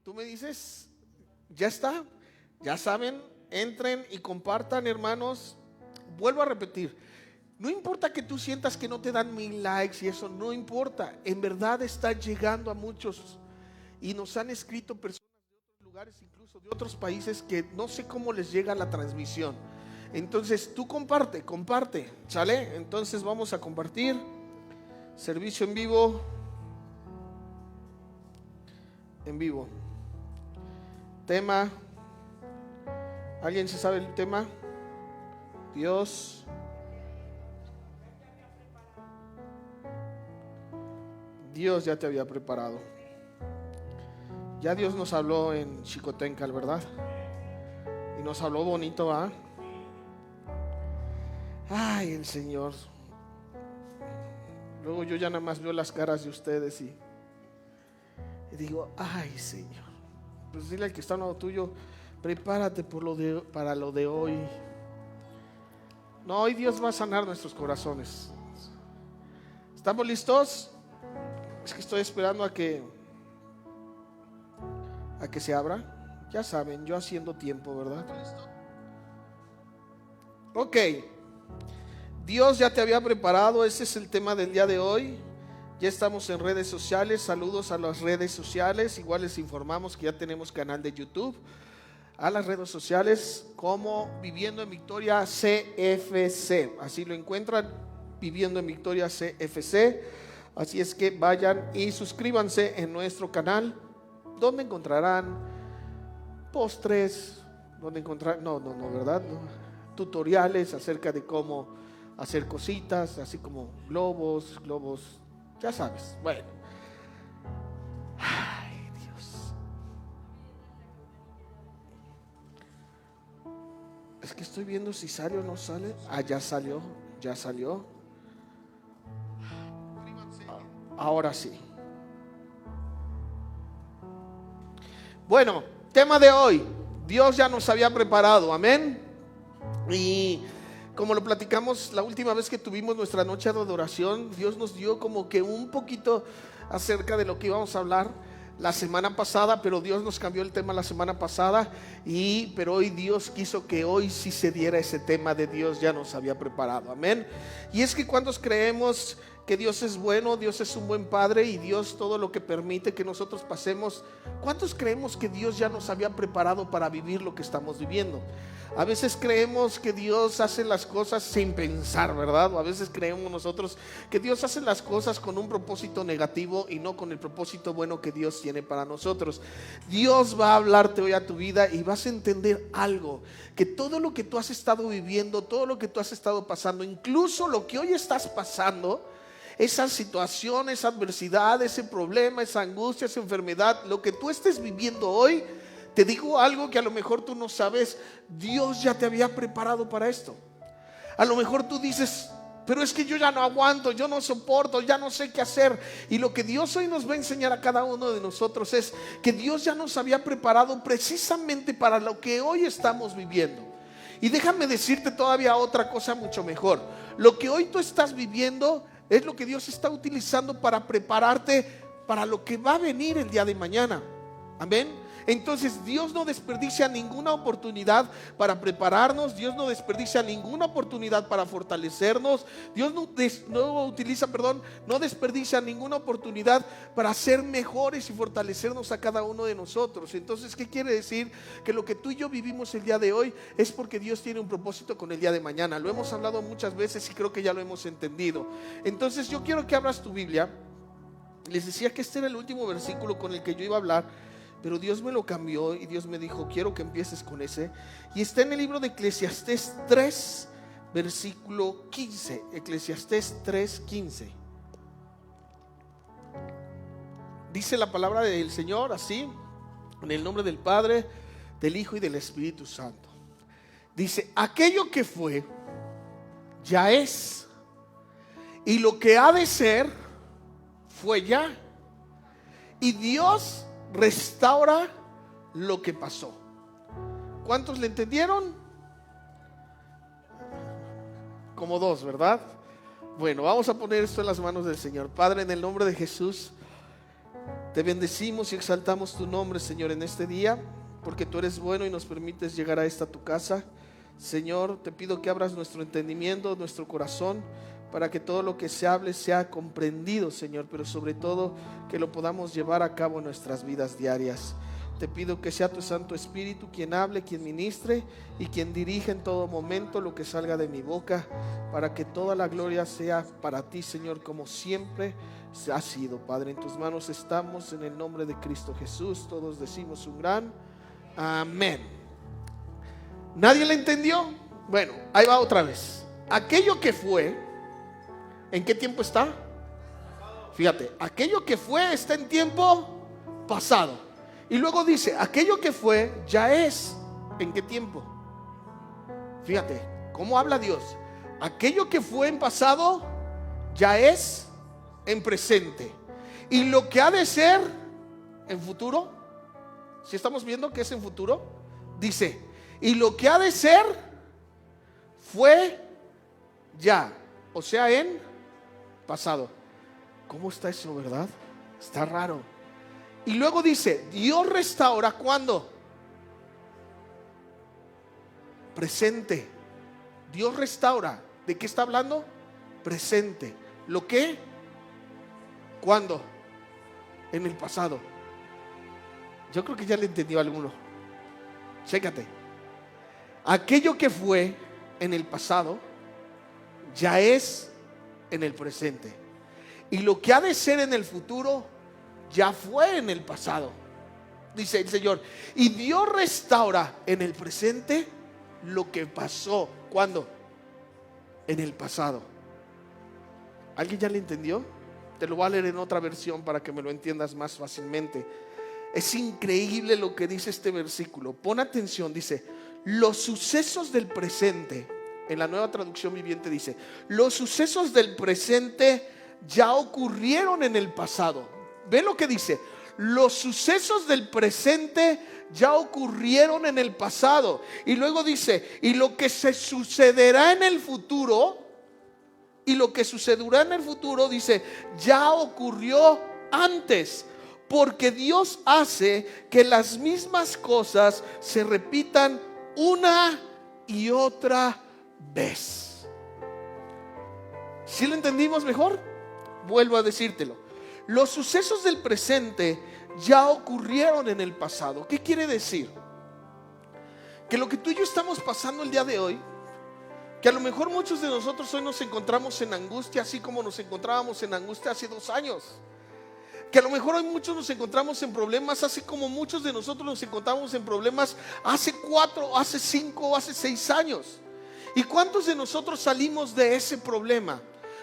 Tú me dices, ya está, ya saben, entren y compartan, hermanos. Vuelvo a repetir, no importa que tú sientas que no te dan 1000 likes y eso, no importa. En verdad está llegando a muchos y nos han escrito personas de otros lugares, incluso de otros países, que no sé cómo les llega la transmisión. Entonces tú comparte, ¿sale? Entonces vamos a compartir. Servicio en vivo. Tema. ¿Alguien se sabe el tema? Dios ya te había preparado. Ya Dios nos habló en Xicotencal, ¿verdad? Y nos habló bonito, ¿ah? Ay, el Señor. Luego yo ya nada más veo las caras de ustedes y digo, ay, Señor. Pues dile al que está al lado tuyo, prepárate para lo de hoy. No, hoy Dios va a sanar nuestros corazones. ¿Estamos listos? Es que estoy esperando a que se abra. Ya saben, yo haciendo tiempo, ¿verdad? Ok. Dios ya te había preparado. Ese es el tema del día de hoy. Ya estamos en redes sociales. Saludos a las redes sociales. Igual les informamos que ya tenemos canal de YouTube. A las redes sociales como Viviendo en Victoria CFC. Así lo encuentran, Viviendo en Victoria CFC. Así es que vayan y suscríbanse en nuestro canal, donde encontrarán postres, ¿verdad? No. Tutoriales acerca de cómo hacer cositas, así como globos, ya sabes. Bueno. Ay, Dios. Es que estoy viendo si sale o no sale. Ya salió. Ahora sí. Bueno, tema de hoy. Dios ya nos había preparado, amén. Y como lo platicamos la última vez que tuvimos nuestra noche de adoración, Dios nos dio como que un poquito acerca de lo que íbamos a hablar la semana pasada, pero Dios nos cambió el tema la semana pasada, pero hoy Dios quiso que hoy sí se diera ese tema de Dios ya nos había preparado, amén. Y es que ¿cuántos creemos que Dios es bueno? Dios es un buen Padre y Dios todo lo que permite que nosotros pasemos. ¿Cuántos creemos que Dios ya nos había preparado para vivir lo que estamos viviendo? A veces creemos que Dios hace las cosas sin pensar, ¿verdad? O a veces creemos nosotros que Dios hace las cosas con un propósito negativo y no con el propósito bueno que Dios tiene para nosotros. Dios va a hablarte hoy a tu vida y vas a entender algo, que todo lo que tú has estado viviendo, todo lo que tú has estado pasando, incluso lo que hoy estás pasando, esa situación, esa adversidad, ese problema, esa angustia, esa enfermedad, lo que tú estés viviendo hoy, te digo algo que a lo mejor tú no sabes. Dios ya te había preparado para esto. A lo mejor tú dices, pero es que yo ya no aguanto, yo no soporto, ya no sé qué hacer. Y lo que Dios hoy nos va a enseñar a cada uno de nosotros es que Dios ya nos había preparado precisamente para lo que hoy estamos viviendo. Y déjame decirte todavía otra cosa mucho mejor. Lo que hoy tú estás viviendo es lo que Dios está utilizando para prepararte para lo que va a venir el día de mañana. Amén. Entonces Dios no desperdicia ninguna oportunidad para prepararnos. Dios no desperdicia ninguna oportunidad para fortalecernos. Dios no desperdicia ninguna oportunidad para ser mejores y fortalecernos a cada uno de nosotros. Entonces, ¿qué quiere decir? Que lo que tú y yo vivimos el día de hoy es porque Dios tiene un propósito con el día de mañana. Lo hemos hablado muchas veces y creo que ya lo hemos entendido. Entonces yo quiero que abras tu Biblia. Les decía que este era el último versículo con el que yo iba a hablar, pero Dios me lo cambió y Dios me dijo, quiero que empieces con ese. Y está en el libro de Eclesiastés 3, versículo 15. Eclesiastés 3, 15. Dice la palabra del Señor así, en el nombre del Padre, del Hijo y del Espíritu Santo. Dice, aquello que fue, ya es, y lo que ha de ser, fue ya. Y Dios restaura lo que pasó. ¿Cuántos le entendieron? Como dos, ¿verdad? Bueno, vamos a poner esto en las manos del Señor. Padre, en el nombre de Jesús, Te bendecimos y exaltamos tu nombre, Señor, en este día, porque tú eres bueno y nos permites llegar a esta tu casa. Señor, te pido que abras nuestro entendimiento, nuestro corazón, para que todo lo que se hable sea comprendido, Señor, pero sobre todo que lo podamos llevar a cabo en nuestras vidas diarias. Te pido que sea tu Santo Espíritu quien hable, quien ministre y quien dirija en todo momento lo que salga de mi boca, para que toda la gloria sea para ti, Señor, como siempre ha sido. Padre, en tus manos estamos, en el nombre de Cristo Jesús. Todos decimos un gran amén. ¿Nadie le entendió? Bueno, ahí va otra vez. Aquello que fue, ¿en qué tiempo está? Fíjate, aquello que fue está en tiempo pasado. Y luego dice, aquello que fue ya es. ¿En qué tiempo? Fíjate, ¿cómo habla Dios? Aquello que fue en pasado ya es en presente. Y lo que ha de ser en futuro, si estamos viendo que es en futuro, dice, y lo que ha de ser fue ya, o sea, en pasado. ¿Cómo está eso, verdad? Está raro. Y luego dice, Dios restaura, ¿cuándo? Presente. Dios restaura. ¿De qué está hablando? Presente. ¿Lo qué? ¿Cuándo? En el pasado. Yo creo que ya le entendió a alguno. Chécate. Aquello que fue en el pasado ya es en el presente. Y lo que ha de ser en el futuro ya fue en el pasado. Dice el Señor. Y Dios restaura en el presente lo que pasó. ¿Cuándo? En el pasado. ¿Alguien ya le entendió? Te lo voy a leer en otra versión para que me lo entiendas más fácilmente. Es increíble lo que dice este versículo. Pon atención, dice, los sucesos del presente. En la Nueva Traducción Viviente dice, los sucesos del presente ya ocurrieron en el pasado. Ve lo que dice, los sucesos del presente ya ocurrieron en el pasado. Y luego dice, y lo que se sucederá en el futuro, y lo que sucederá en el futuro, dice, ya ocurrió antes. Porque Dios hace que las mismas cosas se repitan una y otra vez. ¿Sí lo entendimos mejor? Vuelvo a decírtelo. Los sucesos del presente ya ocurrieron en el pasado. ¿Qué quiere decir? Que lo que tú y yo estamos pasando el día de hoy, que a lo mejor muchos de nosotros hoy nos encontramos en angustia, así como nos encontrábamos en angustia hace 2 años. Que a lo mejor hoy muchos nos encontramos en problemas, así como muchos de nosotros nos encontramos en problemas hace 4, hace 5, hace 6 años. ¿Y cuántos de nosotros salimos de ese problema?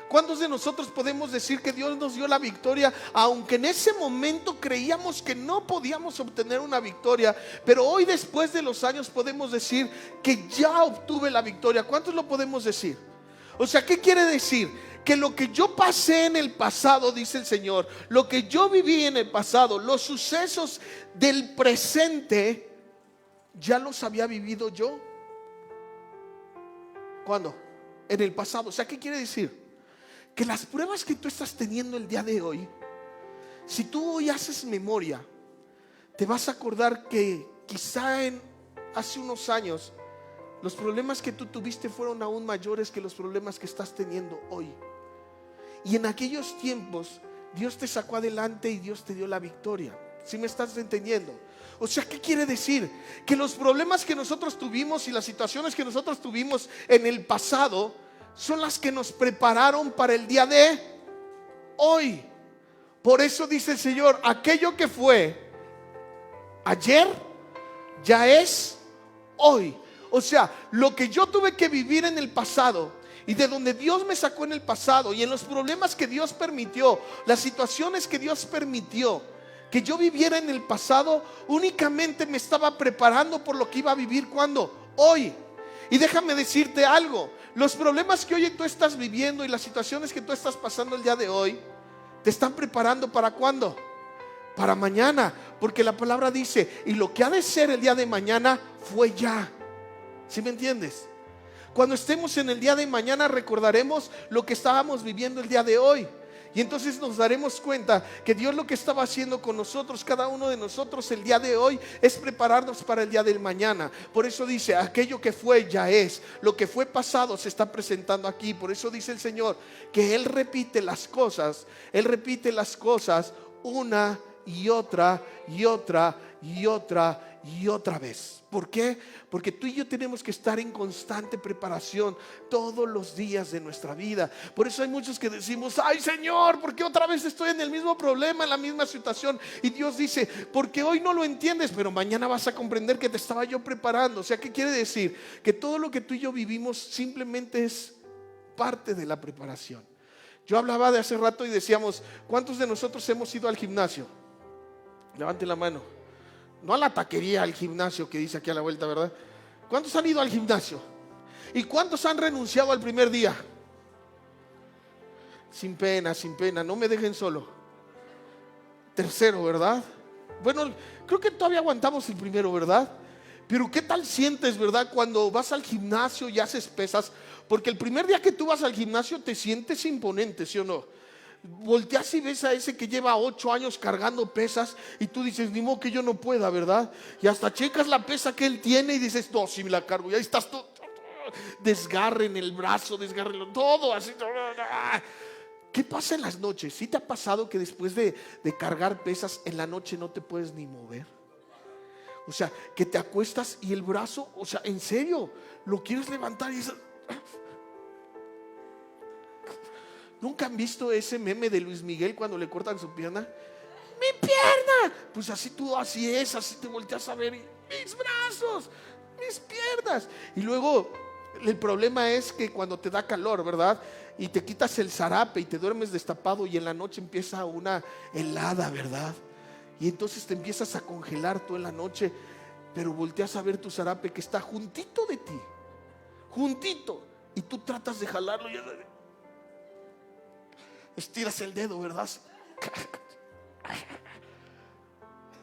¿Cuántos de nosotros podemos decir que Dios nos dio la victoria, aunque en ese momento creíamos que no podíamos obtener una victoria, pero hoy, después de los años, podemos decir que ya obtuve la victoria? ¿Cuántos lo podemos decir? O sea, ¿qué quiere decir? Que lo que yo pasé en el pasado, dice el Señor, lo que yo viví en el pasado, los sucesos del presente, ya los había vivido yo. ¿Cuándo? En el pasado. O sea, ¿qué quiere decir? Que las pruebas que tú estás teniendo el día de hoy, si tú hoy haces memoria, te vas a acordar que quizá hace unos años los problemas que tú tuviste fueron aún mayores que los problemas que estás teniendo hoy. Y en aquellos tiempos Dios te sacó adelante y Dios te dio la victoria. ¿Sí me estás entendiendo? O sea, ¿qué quiere decir? Que los problemas que nosotros tuvimos y las situaciones que nosotros tuvimos en el pasado son las que nos prepararon para el día de hoy. Por eso dice el Señor, aquello que fue ayer ya es hoy. O sea, lo que yo tuve que vivir en el pasado y de donde Dios me sacó en el pasado, y en los problemas que Dios permitió, las situaciones que Dios permitió que yo viviera en el pasado, únicamente me estaba preparando por lo que iba a vivir. ¿Cuándo? Hoy. Y déjame decirte algo, los problemas que hoy tú estás viviendo y las situaciones que tú estás pasando el día de hoy te están preparando ¿para cuándo? Para mañana, porque la palabra dice, y lo que ha de ser el día de mañana fue ya. ¿Sí me entiendes? Cuando estemos en el día de mañana recordaremos lo que estábamos viviendo el día de hoy. Y entonces nos daremos cuenta que Dios lo que estaba haciendo con nosotros, cada uno de nosotros el día de hoy, es prepararnos para el día del mañana. Por eso dice, aquello que fue ya es, lo que fue pasado se está presentando aquí. Por eso dice el Señor que Él repite las cosas una y otra y otra y otra y otra vez. ¿Por qué? Porque tú y yo tenemos que estar en constante preparación todos los días de nuestra vida. Por eso hay muchos que decimos, ay Señor, ¿por qué otra vez estoy en el mismo problema, en la misma situación? Y Dios dice, porque hoy no lo entiendes, pero mañana vas a comprender que te estaba yo preparando. O sea, ¿qué quiere decir? Que todo lo que tú y yo vivimos simplemente es parte de la preparación. Yo hablaba de hace rato y decíamos, ¿cuántos de nosotros hemos ido al gimnasio? Levante la mano. No a la taquería, al gimnasio que dice aquí a la vuelta, ¿verdad? ¿Cuántos han ido al gimnasio? ¿Y cuántos han renunciado al primer día? Sin pena, no me dejen solo. Tercero, ¿verdad? Bueno, creo que todavía aguantamos el primero, ¿verdad? Pero ¿qué tal sientes, verdad? Cuando vas al gimnasio y haces pesas. Porque el primer día que tú vas al gimnasio te sientes imponente, ¿sí o no? Volteas y ves a ese que lleva 8 años cargando pesas y tú dices, ni modo que yo no pueda, ¿verdad? Y hasta checas la pesa que él tiene y dices, no, si me la cargo. Y ahí estás tú, desgarre en el brazo, desgarre todo así. ¿Qué pasa en las noches? ¿Sí te ha pasado que después de cargar pesas en la noche no te puedes ni mover? O sea, que te acuestas y el brazo, o sea, en serio, lo quieres levantar y es... ¿Nunca han visto ese meme de Luis Miguel cuando le cortan su pierna? ¡Mi pierna! Pues así tú, así es, así te volteas a ver y, mis brazos, mis piernas. Y luego el problema es que cuando te da calor, ¿verdad? Y te quitas el zarape y te duermes destapado y en la noche empieza una helada, ¿verdad? Y entonces te empiezas a congelar tú en la noche, pero volteas a ver tu zarape que está juntito de ti, juntito, y tú tratas de jalarlo y estiras el dedo, ¿verdad?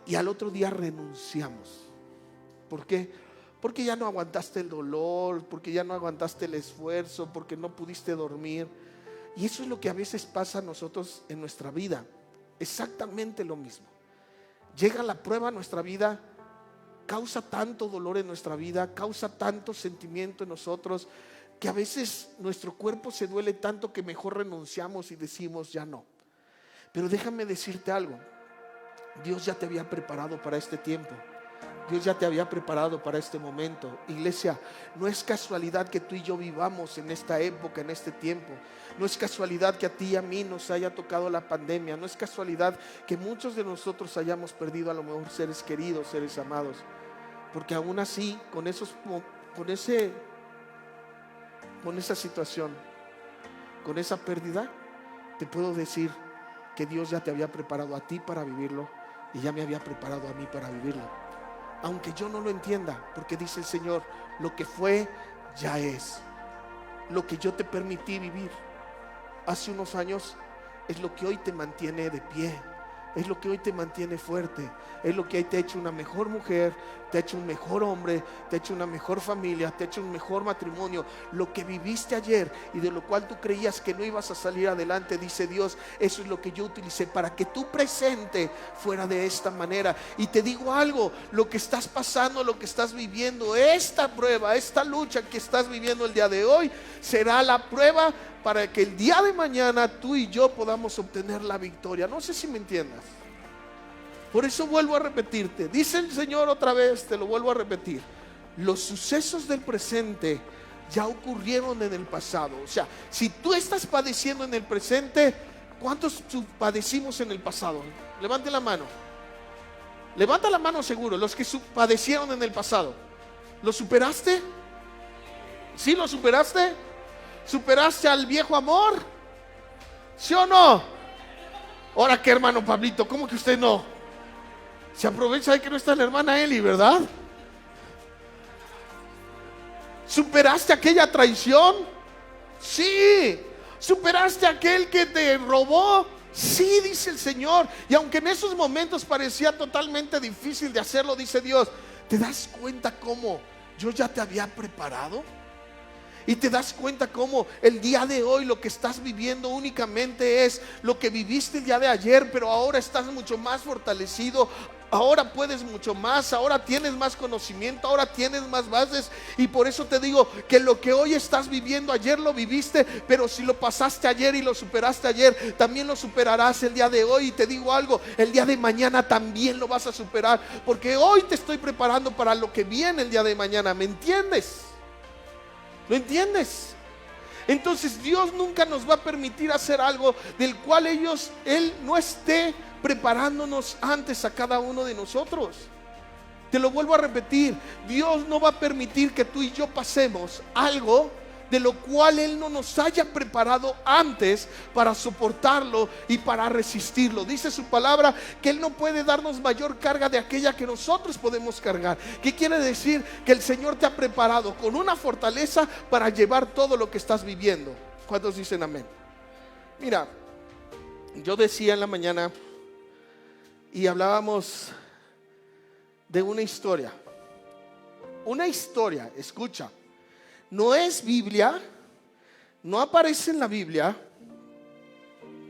Y al otro día renunciamos. ¿Por qué? Porque ya no aguantaste el dolor, porque ya no aguantaste el esfuerzo, porque no pudiste dormir. Y eso es lo que a veces pasa a nosotros en nuestra vida. Exactamente lo mismo. Llega la prueba a nuestra vida, causa tanto dolor en nuestra vida, causa tanto sentimiento en nosotros, que a veces nuestro cuerpo se duele tanto que mejor renunciamos y decimos ya no. Pero déjame decirte algo, Dios ya te había preparado para este tiempo. Dios ya te había preparado para este momento. Iglesia, no es casualidad que tú y yo vivamos en esta época, en este tiempo. No es casualidad que a ti y a mí nos haya tocado la pandemia. No es casualidad que muchos de nosotros hayamos perdido a lo mejor seres queridos, seres amados. Porque aún así, con esa situación, con esa pérdida, te puedo decir que Dios ya te había preparado a ti para vivirlo y ya me había preparado a mí para vivirlo. Aunque yo no lo entienda, porque dice el Señor, lo que fue ya es. Lo que yo te permití vivir hace unos años es lo que hoy te mantiene de pie, es lo que hoy te mantiene fuerte, es lo que hoy te ha hecho una mejor mujer, te ha hecho un mejor hombre, te ha hecho una mejor familia, te ha hecho un mejor matrimonio. Lo que viviste ayer y de lo cual tú creías que no ibas a salir adelante, dice Dios, eso es lo que yo utilicé para que tu presente fuera de esta manera. Y te digo algo, lo que estás pasando, lo que estás viviendo, esta prueba, esta lucha que estás viviendo el día de hoy, será la prueba para que el día de mañana tú y yo podamos obtener la victoria. No sé si me entiendas. Por eso vuelvo a repetirte, dice el Señor otra vez, te lo vuelvo a repetir, los sucesos del presente ya ocurrieron en el pasado. O sea, si tú estás padeciendo en el presente, ¿cuántos padecimos en el pasado? Levante la mano. Levanta la mano seguro, los que padecieron en el pasado. ¿Lo superaste? ¿Sí lo superaste? ¿Superaste al viejo amor? ¿Sí o no? Ahora qué, hermano Pablito, ¿cómo que usted no? Se aprovecha de que no está la hermana Eli, ¿verdad? ¿Superaste aquella traición? Sí. ¿Superaste aquel que te robó? Sí, dice el Señor. Y aunque en esos momentos parecía totalmente difícil de hacerlo, dice Dios, ¿te das cuenta cómo yo ya te había preparado? Y te das cuenta cómo el día de hoy lo que estás viviendo únicamente es lo que viviste el día de ayer, pero ahora estás mucho más fortalecido. Ahora puedes mucho más, ahora tienes más conocimiento, ahora tienes más bases. Y por eso te digo que lo que hoy estás viviendo, ayer lo viviste, pero si lo pasaste ayer y lo superaste ayer, también lo superarás el día de hoy. Y te digo algo, el día de mañana también lo vas a superar, porque hoy te estoy preparando para lo que viene el día de mañana. ¿Me entiendes? ¿Lo entiendes? Entonces Dios nunca nos va a permitir hacer algo del cual Él no esté preparándonos antes a cada uno de nosotros. Te lo vuelvo a repetir, Dios no va a permitir que tú y yo pasemos algo de lo cual Él no nos haya preparado antes para soportarlo y para resistirlo. Dice su palabra que Él no puede darnos mayor carga de aquella que nosotros podemos cargar. ¿Qué quiere decir? Que el Señor te ha preparado con una fortaleza para llevar todo lo que estás viviendo. ¿Cuántos dicen amén? Mira, yo decía en la mañana y hablábamos de una historia. Una historia, escucha. No es Biblia, no aparece en la Biblia,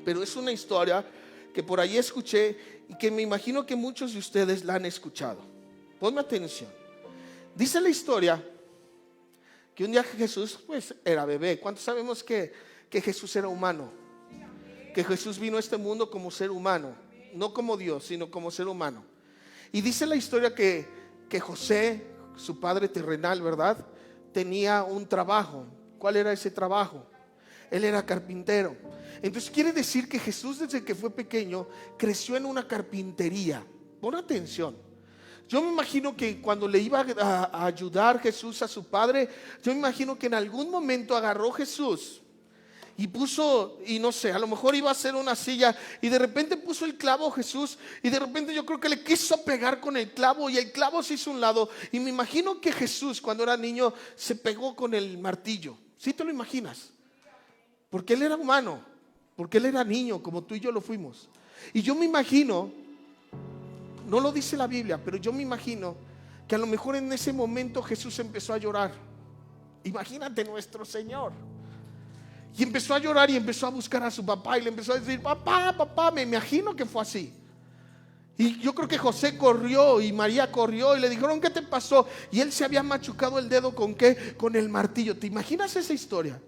pero es una historia que por ahí escuché y que me imagino que muchos de ustedes la han escuchado. Ponme atención. Dice la historia que un día Jesús pues era bebé. ¿Cuántos sabemos que Jesús era humano? Que Jesús vino a este mundo como ser humano, no como Dios, sino como ser humano. Y dice la historia que José, su padre terrenal, ¿verdad?, tenía un trabajo. ¿Cuál era ese trabajo? Él era carpintero. Entonces quiere decir que Jesús, desde que fue pequeño, creció en una carpintería. Pon atención. Yo me imagino que cuando le iba a ayudar Jesús a su padre, yo me imagino que en algún momento agarró Jesús y puso, y no sé, a lo mejor iba a hacer una silla y de repente puso el clavo Jesús y de repente yo creo que le quiso pegar con el clavo y el clavo se hizo a un lado. Y me imagino que Jesús, cuando era niño, se pegó con el martillo. ¿Sí te lo imaginas? Porque Él era humano, porque Él era niño, como tú y yo lo fuimos. Y yo me imagino, no lo dice la Biblia, pero yo me imagino que a lo mejor en ese momento Jesús empezó a llorar. Imagínate nuestro Señor. Y empezó a llorar y empezó a buscar a su papá y le empezó a decir: papá, me imagino que fue así. Y yo creo que José corrió y María corrió y le dijeron: ¿qué te pasó? Y él se había machucado el dedo ¿con qué? Con el martillo. ¿Te imaginas esa historia?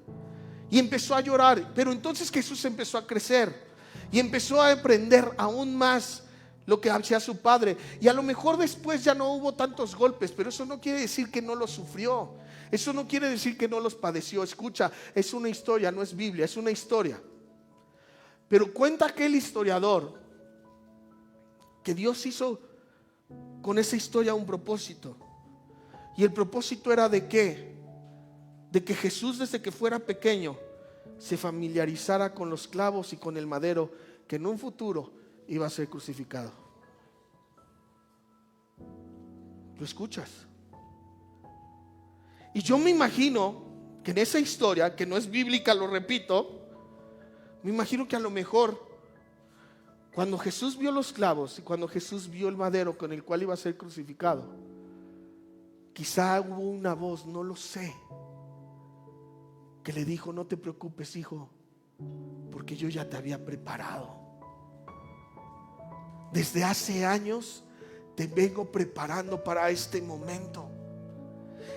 Y empezó a llorar. Pero entonces Jesús empezó a crecer y empezó a aprender aún más lo que hacía su padre. Y a lo mejor después ya no hubo tantos golpes, pero eso no quiere decir que no los sufrió. Eso no quiere decir que no los padeció. Escucha, es una historia, no es Biblia, es una historia. Pero cuenta aquel historiador que Dios hizo con esa historia un propósito. Y el propósito era ¿de qué? De que Jesús, desde que fuera pequeño, se familiarizara con los clavos y con el madero, que en un futuro iba a ser crucificado. ¿Lo escuchas? Y yo me imagino que en esa historia, que no es bíblica, lo repito, me imagino que a lo mejor cuando Jesús vio los clavos y cuando Jesús vio el madero con el cual iba a ser crucificado, quizá hubo una voz, no lo sé, que le dijo: no te preocupes, hijo, porque yo ya te había preparado. Desde hace años te vengo preparando para este momento.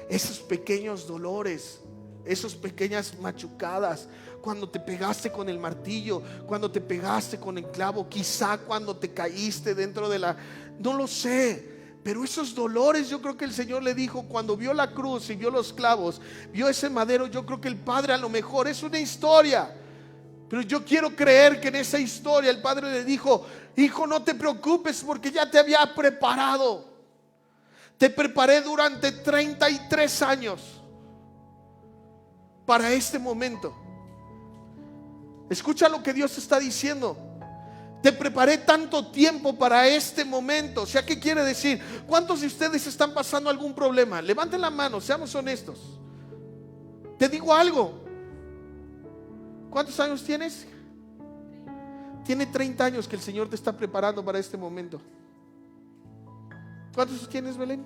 Esos pequeños dolores, esas pequeñas machucadas, cuando te pegaste con el martillo, cuando te pegaste con el clavo, quizá cuando te caíste dentro de la... No lo sé, pero esos dolores, yo creo que el Señor le dijo, cuando vio la cruz y vio los clavos, vio ese madero, yo creo que el Padre, a lo mejor es una historia, pero yo quiero creer que en esa historia el Padre le dijo: hijo, no te preocupes, porque ya te había preparado. Te preparé durante 33 años para este momento. Escucha lo que Dios está diciendo. Te preparé tanto tiempo para este momento. O sea, ¿qué quiere decir? ¿Cuántos de ustedes están pasando algún problema? Levanten la mano, seamos honestos. Te digo algo. ¿Cuántos años tienes? Tiene 30 años que el Señor te está preparando para este momento. ¿Cuántos tienes, Belén?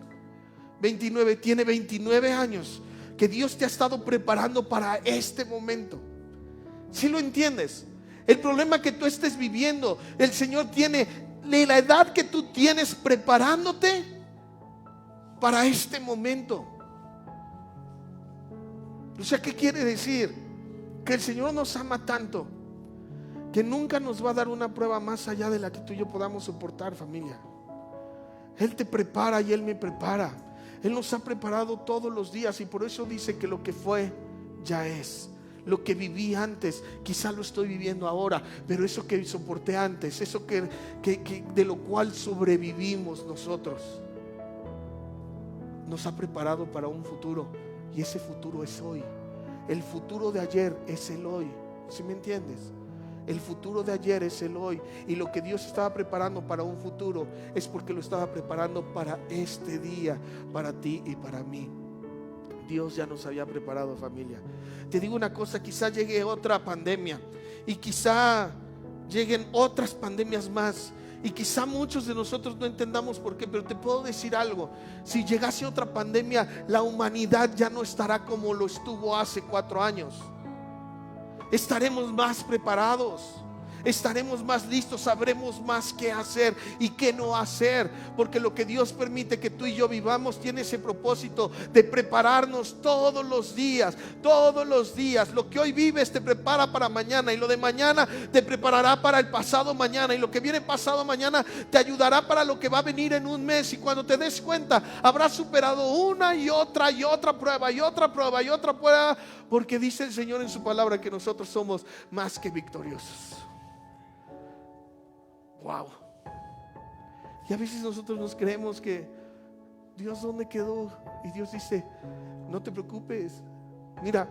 29. Tiene 29 años que Dios te ha estado preparando para este momento. ¿Sí lo entiendes? El problema que tú estés viviendo, el Señor tiene de la edad que tú tienes preparándote para este momento. O sea, ¿qué quiere decir? Que el Señor nos ama tanto que nunca nos va a dar una prueba más allá de la que tú y yo podamos soportar, familia. Él te prepara y Él me prepara. Él nos ha preparado todos los días, y por eso dice que lo que fue ya es. Lo que viví antes, quizá lo estoy viviendo ahora, pero eso que soporté antes, eso que de lo cual sobrevivimos nosotros, nos ha preparado para un futuro, y ese futuro es hoy. El futuro de ayer es el hoy. ¿Sí me entiendes? El futuro de ayer es el hoy. Y lo que Dios estaba preparando para un futuro es porque lo estaba preparando para este día, para ti y para mí. Dios ya nos había preparado, familia. Te digo una cosa, quizá llegue otra pandemia, y quizá lleguen otras pandemias más, y quizá muchos de nosotros no entendamos por qué, pero te puedo decir algo: si llegase otra pandemia, la humanidad ya no estará como lo estuvo hace 4 años. Estaremos más preparados, estaremos más listos, sabremos más qué hacer y qué no hacer, porque lo que Dios permite que tú y yo vivamos tiene ese propósito de prepararnos todos los días, todos los días. Lo que hoy vives te prepara para mañana, y lo de mañana te preparará para el pasado mañana, y lo que viene pasado mañana te ayudará para lo que va a venir en un mes. Y cuando te des cuenta, habrás superado una y otra prueba, y otra prueba y otra prueba, porque dice el Señor en su palabra que nosotros somos más que victoriosos. Wow. Y a veces nosotros nos creemos que Dios, ¿dónde quedó? Y Dios dice: no te preocupes. Mira,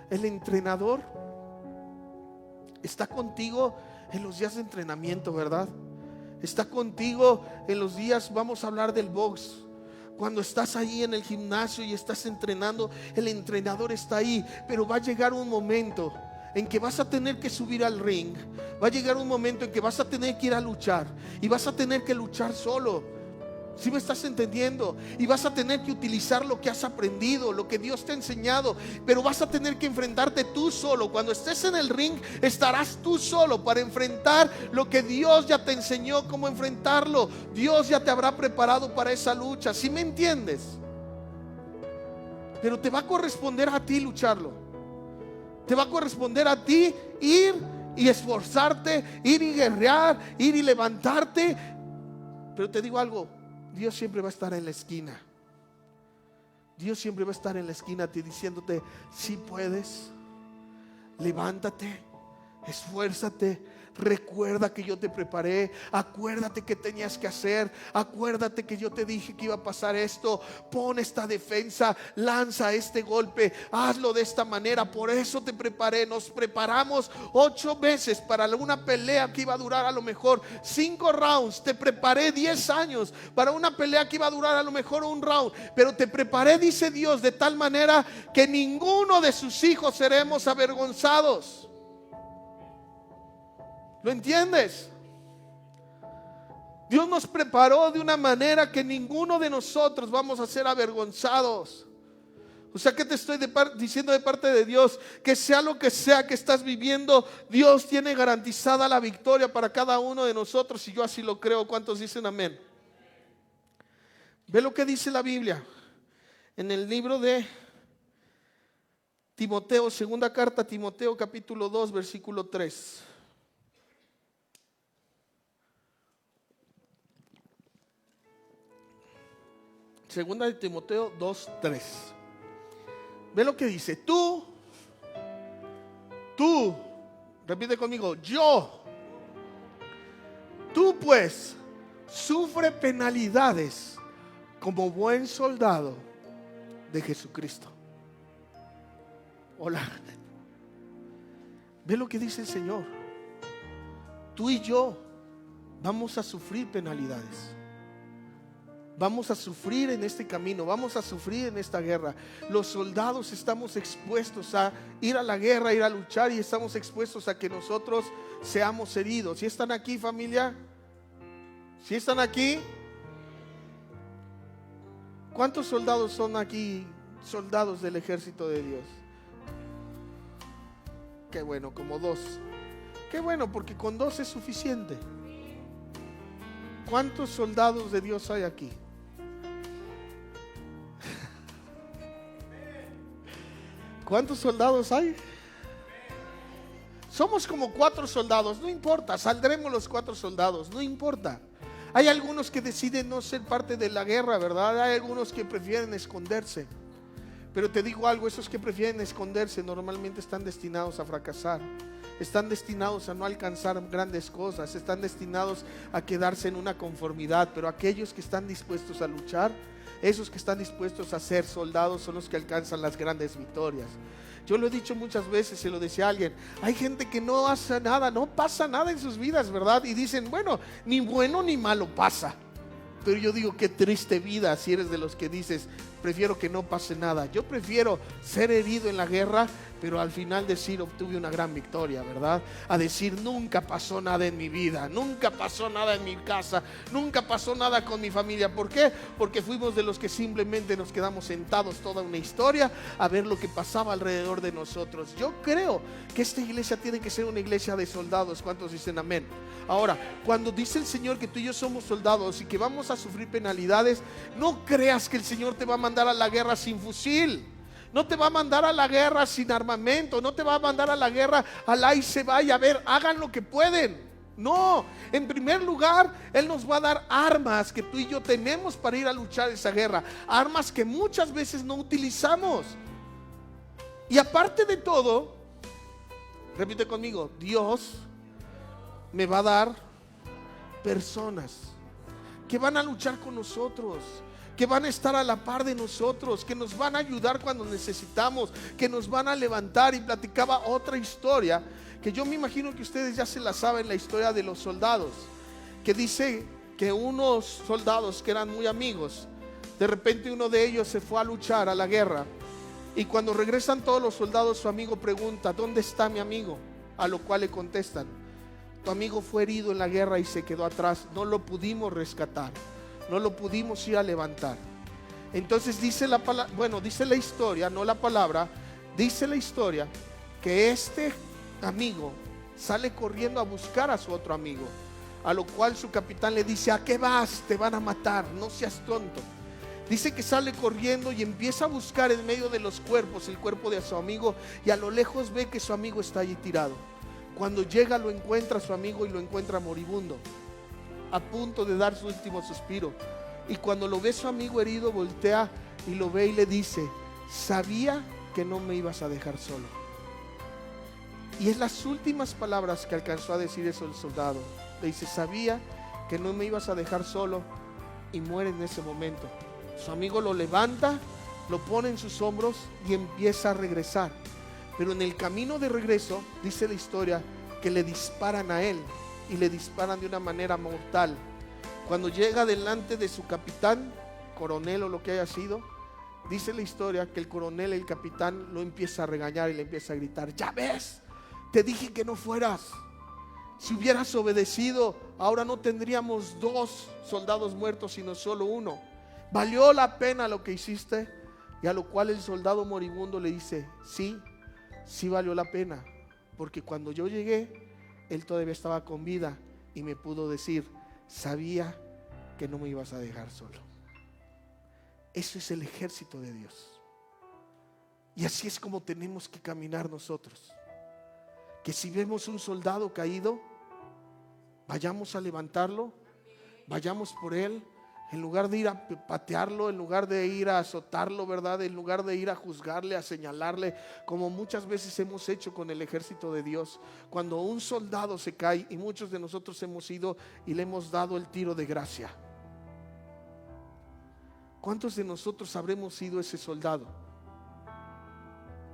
el entrenador está contigo en los días de entrenamiento, ¿verdad? Está contigo en los días, vamos a hablar del box. Cuando estás ahí en el gimnasio y estás entrenando, el entrenador está ahí. Pero va a llegar un momento en que vas a tener que subir al ring. Va a llegar un momento en que vas a tener que ir a luchar, y vas a tener que luchar solo. ¿Sí me estás entendiendo? Y vas a tener que utilizar lo que has aprendido, lo que Dios te ha enseñado, pero vas a tener que enfrentarte tú solo. Cuando estés en el ring, estarás tú solo para enfrentar lo que Dios ya te enseñó cómo enfrentarlo. Dios ya te habrá preparado para esa lucha. ¿Sí me entiendes? Pero te va a corresponder a ti lucharlo. Te va a corresponder a ti ir y esforzarte, ir y guerrear, ir y levantarte. Pero te digo algo: Dios siempre va a estar en la esquina. Dios siempre va a estar en la esquina diciéndote: si puedes, levántate, esfuérzate. Recuerda que yo te preparé. Acuérdate que tenías que hacer. Acuérdate que yo te dije que iba a pasar esto. Pon esta defensa, lanza este golpe, hazlo de esta manera. Por eso te preparé. Nos preparamos 8 meses para una pelea que iba a durar a lo mejor 5 rounds. Te preparé 10 años para una pelea que iba a durar a lo mejor 1 round. Pero te preparé, dice Dios, de tal manera que ninguno de sus hijos seremos avergonzados. ¿Lo entiendes? Dios nos preparó de una manera que ninguno de nosotros vamos a ser avergonzados. O sea, que te estoy diciendo de parte de Dios: que sea lo que sea que estás viviendo, Dios tiene garantizada la victoria para cada uno de nosotros, y yo así lo creo. ¿Cuántos dicen amén? Ve lo que dice la Biblia en el libro de Timoteo, segunda carta a Timoteo, capítulo 2, versículo 3. Segunda de Timoteo 2:3. Ve lo que dice: tú, repite conmigo, tú pues sufre penalidades como buen soldado de Jesucristo. Hola. Ve lo que dice el Señor: tú y yo vamos a sufrir penalidades. Vamos a sufrir en este camino, vamos a sufrir en esta guerra. Los soldados estamos expuestos a ir a la guerra, ir a luchar, y estamos expuestos a que nosotros seamos heridos. ¿Sí están aquí, familia? ¿Sí están aquí? ¿Cuántos soldados son aquí soldados del ejército de Dios? Qué bueno, como 2. Qué bueno, porque con 2 es suficiente. ¿Cuántos soldados de Dios hay aquí? ¿Cuántos soldados hay? Somos como 4 soldados, no importa, saldremos los 4 soldados, no importa. Hay algunos que deciden no ser parte de la guerra, ¿verdad? Hay algunos que prefieren esconderse. Pero te digo algo, esos que prefieren esconderse normalmente están destinados a fracasar. Están destinados a no alcanzar grandes cosas, están destinados a quedarse en una conformidad. Pero aquellos que están dispuestos a luchar, esos que están dispuestos a ser soldados, son los que alcanzan las grandes victorias. Yo lo he dicho muchas veces, se lo decía a alguien, hay gente que no hace nada, no pasa nada en sus vidas, ¿verdad? Y dicen, bueno, ni bueno ni malo pasa. Pero yo digo, qué triste vida si eres de los que dices, prefiero que no pase nada. Yo prefiero ser herido en la guerra, pero al final decir, obtuve una gran victoria, ¿verdad? A decir, nunca pasó nada en mi vida, nunca pasó nada en mi casa, nunca pasó nada con mi familia. ¿Por qué? Porque fuimos de los que simplemente nos quedamos sentados toda una historia a ver lo que pasaba alrededor de nosotros. Yo creo que esta iglesia tiene que ser una iglesia de soldados. ¿Cuántos dicen amén? Ahora, cuando dice el Señor que tú y yo somos soldados y que vamos a sufrir penalidades, no creas que el Señor te va a mandar a la guerra sin fusil. No te va a mandar a la guerra sin armamento. No te va a mandar a la guerra al ahí se vaya. A ver, hagan lo que pueden. No, en primer lugar, Él nos va a dar armas que tú y yo tenemos para ir a luchar esa guerra. Armas que muchas veces no utilizamos. Y aparte de todo, repite conmigo, Dios me va a dar personas que van a luchar con nosotros, que van a estar a la par de nosotros, que nos van a ayudar cuando necesitamos, que nos van a levantar. Y platicaba otra historia que yo me imagino que ustedes ya se la saben, la historia de los soldados, que dice que unos soldados que eran muy amigos, de repente uno de ellos se fue a luchar a la guerra, y cuando regresan todos los soldados, su amigo pregunta, ¿dónde está mi amigo? A lo cual le contestan, tu amigo fue herido en la guerra y se quedó atrás, no lo pudimos rescatar, no lo pudimos ir a levantar. Entonces dice la palabra, bueno, dice la historia, no la palabra, dice la historia que este amigo sale corriendo a buscar a su otro amigo, a lo cual su capitán le dice, ¿a qué vas? Te van a matar, no seas tonto. Dice que sale corriendo y empieza a buscar en medio de los cuerpos el cuerpo de su amigo, y a lo lejos ve que su amigo está allí tirado. Cuando llega lo encuentra a su amigo y lo encuentra moribundo, a punto de dar su último suspiro. Y cuando lo ve su amigo herido, voltea y lo ve y le dice, sabía que no me ibas a dejar solo. Y es las últimas palabras que alcanzó a decir eso el soldado. Le dice, sabía que no me ibas a dejar solo, y muere en ese momento. Su amigo lo levanta, lo pone en sus hombros y empieza a regresar. Pero en el camino de regreso, dice la historia, que le disparan a él, y le disparan de una manera mortal. Cuando llega delante de su capitán, coronel o lo que haya sido, dice la historia que el coronel, el capitán, lo empieza a regañar y le empieza a gritar, ya ves, te dije que no fueras. Si hubieras obedecido, ahora no tendríamos 2 soldados muertos, sino solo 1. ¿Valió la pena lo que hiciste? Y a lo cual el soldado moribundo le dice, sí, sí valió la pena, porque cuando yo llegué, él todavía estaba con vida y me pudo decir, sabía que no me ibas a dejar solo. Eso es el ejército de Dios. Y así es como tenemos que caminar nosotros. Que si vemos un soldado caído, vayamos a levantarlo, vayamos por él, en lugar de ir a patearlo, en lugar de ir a azotarlo, ¿verdad? En lugar de ir a juzgarle, a señalarle, como muchas veces hemos hecho con el ejército de Dios. Cuando un soldado se cae, y muchos de nosotros hemos ido y le hemos dado el tiro de gracia. ¿Cuántos de nosotros habremos sido ese soldado?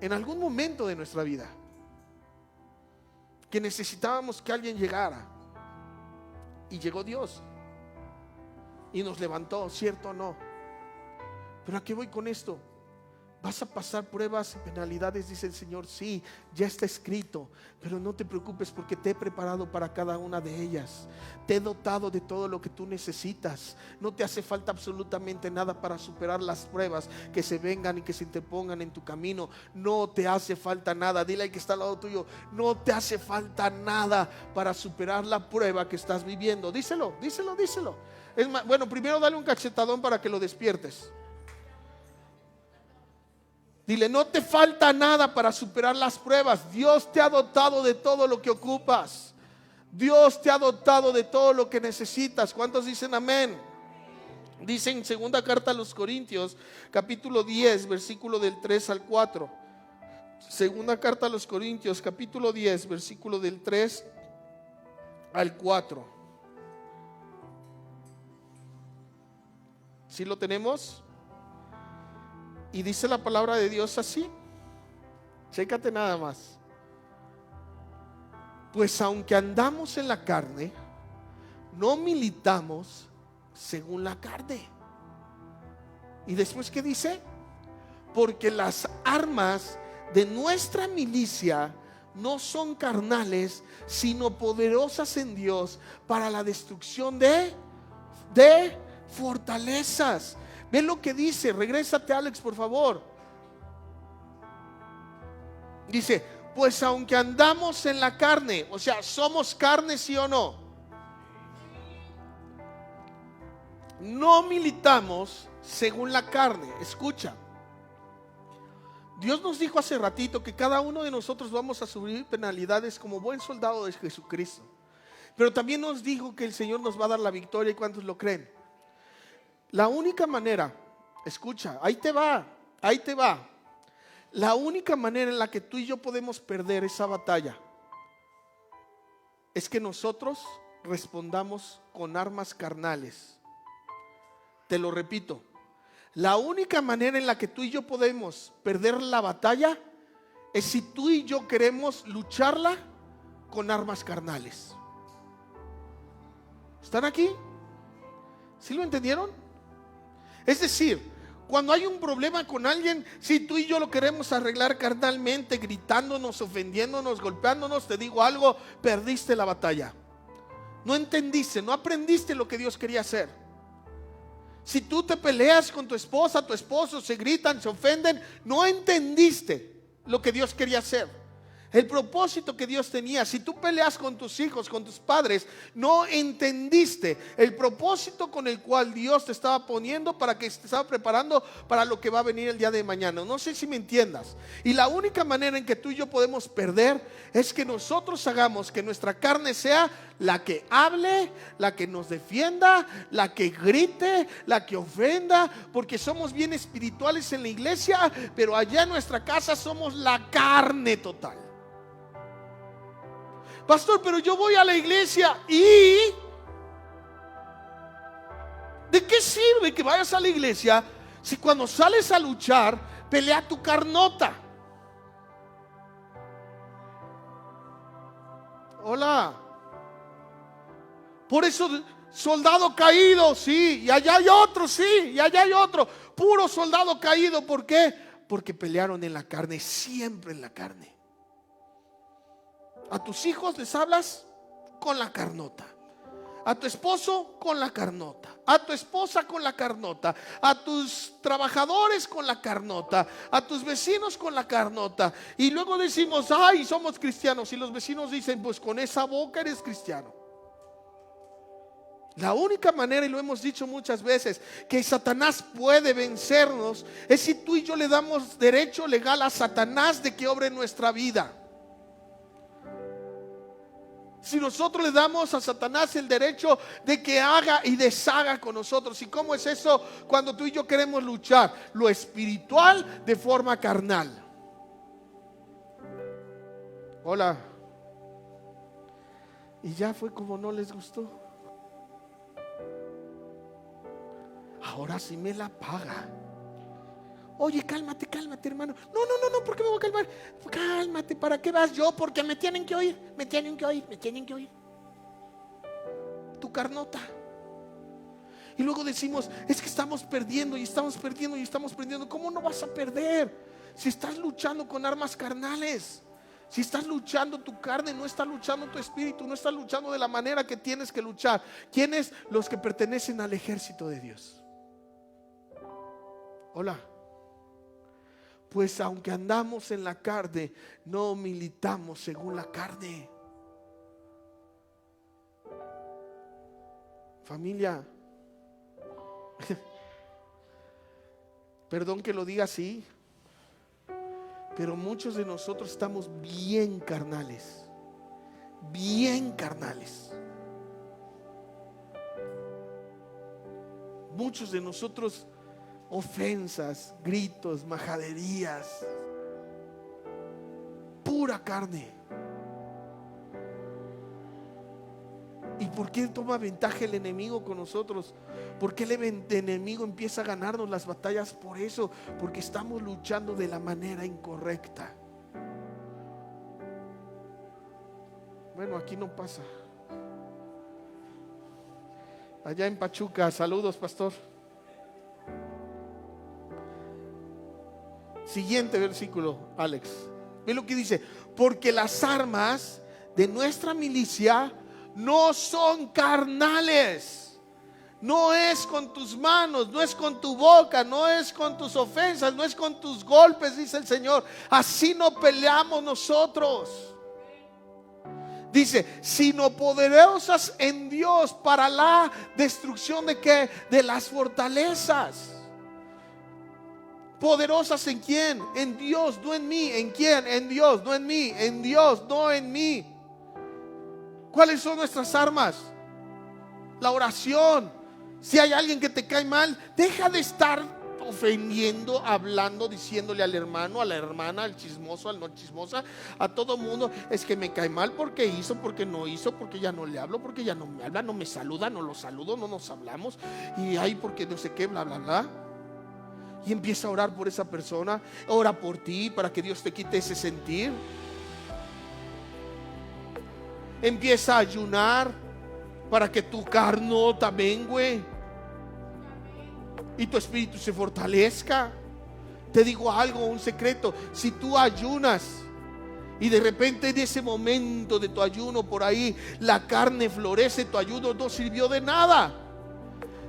En algún momento de nuestra vida, que necesitábamos que alguien llegara, y llegó Dios y nos levantó, ¿cierto o no? Pero ¿a qué voy con esto? Vas a pasar pruebas y penalidades, dice el Señor. Sí, ya está escrito, pero no te preocupes porque te he preparado para cada una de ellas. Te he dotado de todo lo que tú necesitas. No te hace falta absolutamente nada para superar las pruebas que se vengan y que se interpongan en tu camino. No te hace falta nada. Dile al que está al lado tuyo: no te hace falta nada para superar la prueba que estás viviendo. Díselo, díselo, díselo. Es más, bueno, primero dale un cachetadón para que lo despiertes. Dile: no te falta nada para superar las pruebas. Dios te ha dotado de todo lo que ocupas. Dios te ha dotado de todo lo que necesitas. ¿Cuántos dicen amén? Dice en segunda carta a los Corintios, capítulo 10, versículo del 3 al 4. Segunda carta a los Corintios, capítulo 10, versículo del 3 al 4. ¿Sí lo tenemos? Y dice la palabra de Dios así. Chécate nada más. Pues aunque andamos en la carne, no militamos según la carne. Y después, ¿qué dice? Porque las armas de nuestra milicia no son carnales, sino poderosas en Dios para la destrucción de fortalezas. Ve lo que dice. Regrésate, Alex, por favor. Dice: pues aunque andamos en la carne, o sea, somos carne, ¿sí o no? No militamos según la carne. Escucha, Dios nos dijo hace ratito que cada uno de nosotros vamos a sufrir penalidades como buen soldado de Jesucristo. Pero también nos dijo que el Señor nos va a dar la victoria. ¿Y cuántos lo creen? La única manera, escucha, ahí te va. La única manera en la que tú y yo podemos perder esa batalla es que nosotros respondamos con armas carnales. Te lo repito, la única manera en la que tú y yo podemos perder la batalla es si tú y yo queremos lucharla con armas carnales. ¿Están aquí? ¿Sí lo entendieron? Es decir, cuando hay un problema con alguien, si tú y yo lo queremos arreglar carnalmente, gritándonos, ofendiéndonos, golpeándonos, te digo algo: perdiste la batalla. No entendiste, no aprendiste lo que Dios quería hacer. Si tú te peleas con tu esposa, tu esposo, se gritan, se ofenden, no entendiste lo que Dios quería hacer. El propósito que Dios tenía. Si tú peleas con tus hijos, con tus padres, no entendiste el propósito con el cual Dios te estaba poniendo, para que te estaba preparando para lo que va a venir el día de mañana. No sé si me entiendas. Y la única manera en que tú y yo podemos perder es que nosotros hagamos que nuestra carne sea la que hable, la que nos defienda, la que grite, la que ofenda, porque somos bien espirituales en la iglesia, pero allá en nuestra casa somos la carne total. Pastor, pero yo voy a la iglesia y ¿de qué sirve que vayas a la iglesia si cuando sales a luchar pelea tu carnota? Hola. Por eso, soldado caído, sí, y allá hay otro, sí, y allá hay otro. Puro soldado caído. ¿Por qué? Porque pelearon en la carne, siempre en la carne. A tus hijos les hablas con la carnota, a tu esposo con la carnota, a tu esposa con la carnota, a tus trabajadores con la carnota, a tus vecinos con la carnota. Y luego decimos: ay, somos cristianos. Y los vecinos dicen: pues con esa boca eres cristiano. La única manera, y lo hemos dicho muchas veces, que Satanás puede vencernos es si tú y yo le damos derecho legal a Satanás de que obre en nuestra vida. Si nosotros le damos a Satanás el derecho de que haga y deshaga con nosotros. ¿Y cómo es eso? Cuando tú y yo queremos luchar lo espiritual de forma carnal. Hola. Y ya fue como no les gustó. Ahora sí me la paga. Oye, cálmate, hermano. No, ¿por qué me voy a calmar? Cálmate, ¿para qué vas? Yo, porque me tienen que oír. Tu carnota. Y luego decimos, es que estamos perdiendo y estamos perdiendo y estamos perdiendo. ¿Cómo no vas a perder? Si estás luchando con armas carnales. Si estás luchando tu carne, no está luchando tu espíritu, no está luchando de la manera que tienes que luchar. ¿Quiénes? Los que pertenecen al ejército de Dios. Hola. Pues aunque andamos en la carne, no militamos según la carne. Familia, perdón que lo diga así, pero muchos de nosotros estamos bien carnales. Bien carnales. Muchos de nosotros, ofensas, gritos, majaderías, pura carne. ¿Y por qué toma ventaja el enemigo con nosotros? ¿Por qué el enemigo empieza a ganarnos las batallas? Por eso, porque estamos luchando de la manera incorrecta. Bueno, aquí no pasa. Allá en Pachuca, saludos, pastor. Siguiente versículo, Alex. Ve lo que dice: porque las armas de nuestra milicia no son carnales. No es con tus manos, no es con tu boca, no es con tus ofensas, no es con tus golpes, dice el Señor. Así no peleamos nosotros. Dice, sino poderosas en Dios para la destrucción de ¿qué? De las fortalezas. ¿Poderosas en quién? En Dios, no en mí. ¿En quién? En Dios, no en mí. En Dios, no en mí. ¿Cuáles son nuestras armas? La oración. Si hay alguien que te cae mal, deja de estar ofendiendo, hablando, diciéndole al hermano, a la hermana, al chismoso, al no chismosa, a todo mundo. Es que me cae mal porque hizo, porque no hizo, porque ya no le hablo, porque ya no me habla, no me saluda, no lo saludo, no nos hablamos. Y ahí porque no sé qué, bla, bla, bla. Y empieza a orar por esa persona. Ora por ti para que Dios te quite ese sentir. Empieza a ayunar para que tu carnota mengue y tu espíritu se fortalezca. Te digo algo, un secreto. Si tú ayunas y de repente en ese momento de tu ayuno por ahí la carne florece, tu ayuno no sirvió de nada.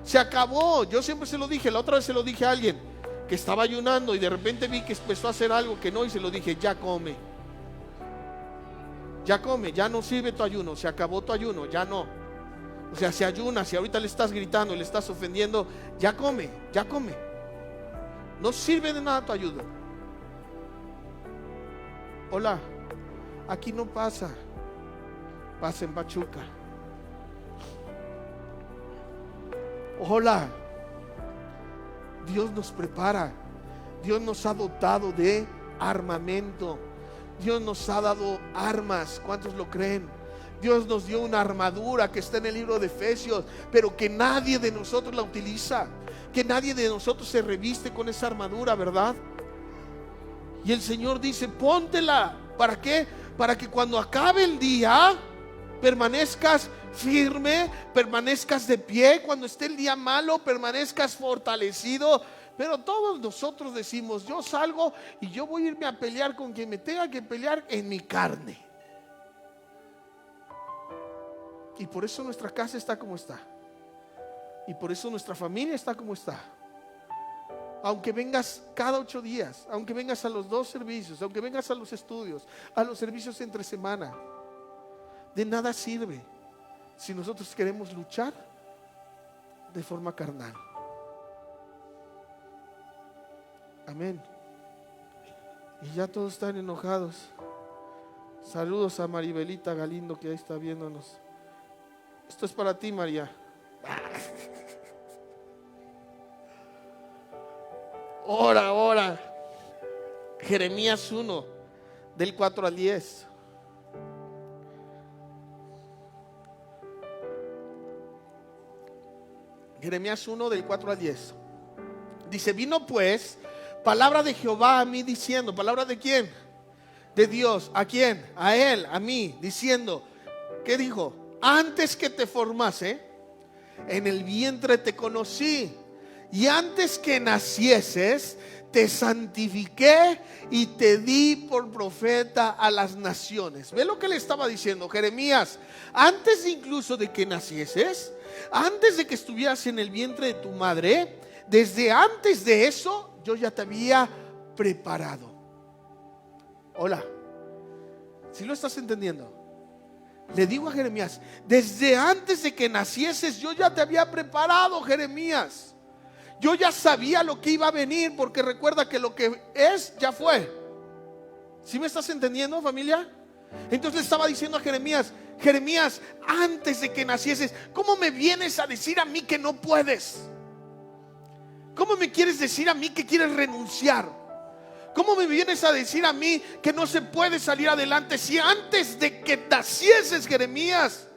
Se acabó. Yo siempre se lo dije, la otra vez se lo dije a alguien que estaba ayunando y de repente vi que empezó a hacer algo que no, y se lo dije: ya come. Ya come, ya no sirve tu ayuno, se acabó tu ayuno, ya no. O sea, si ayunas, si ahorita le estás gritando y le estás ofendiendo, ya come, ya come. No sirve de nada tu ayuno. Hola, aquí no pasa. Pasa en Pachuca. Hola, Dios nos prepara. Dios nos ha dotado de armamento. Dios nos ha dado armas. ¿Cuántos lo creen? Dios nos dio una armadura que está en el libro de Efesios, pero que nadie de nosotros la utiliza, que nadie de nosotros se reviste con esa armadura, ¿verdad? Y el Señor dice: póntela. ¿Para qué? Para que cuando acabe el día permanezcas firme, permanezcas de pie. Cuando esté el día malo, permanezcas fortalecido. Pero todos nosotros decimos: yo salgo y yo voy a irme a pelear con quien me tenga que pelear en mi carne. Y por eso nuestra casa está como está. Y por eso nuestra familia está como está. Aunque vengas cada 8 días, aunque vengas a los 2 servicios, aunque vengas a los estudios, a los servicios entre semana, de nada sirve si nosotros queremos luchar de forma carnal. Amén. Y ya todos están enojados. Saludos a Maribelita Galindo, que ahí está viéndonos. Esto es para ti, María. Ora. Jeremías 1, del 4 al 10. Jeremías 1, del 4 al 10. Dice: vino pues palabra de Jehová a mí diciendo. ¿Palabra de quién? De Dios. ¿A quién? A él, a mí, diciendo. ¿Qué dijo? Antes que te formase en el vientre te conocí, y antes que nacieses te santifiqué y te di por profeta a las naciones. ¿Ve lo que le estaba diciendo Jeremías? Antes incluso de que nacieses, antes de que estuvieras en el vientre de tu madre, desde antes de eso yo ya te había preparado. Hola, ¿sí lo estás entendiendo? Le digo a Jeremías, desde antes de que nacieses yo ya te había preparado, Jeremías. Yo ya sabía lo que iba a venir, porque recuerda que lo que es ya fue. ¿Sí me estás entendiendo, familia? Entonces le estaba diciendo a Jeremías, Jeremías, antes de que nacieses, ¿cómo me vienes a decir a mí que no puedes? ¿Cómo me quieres decir a mí que quieres renunciar? ¿Cómo me vienes a decir a mí que no se puede salir adelante? Si antes de que nacieses, Jeremías,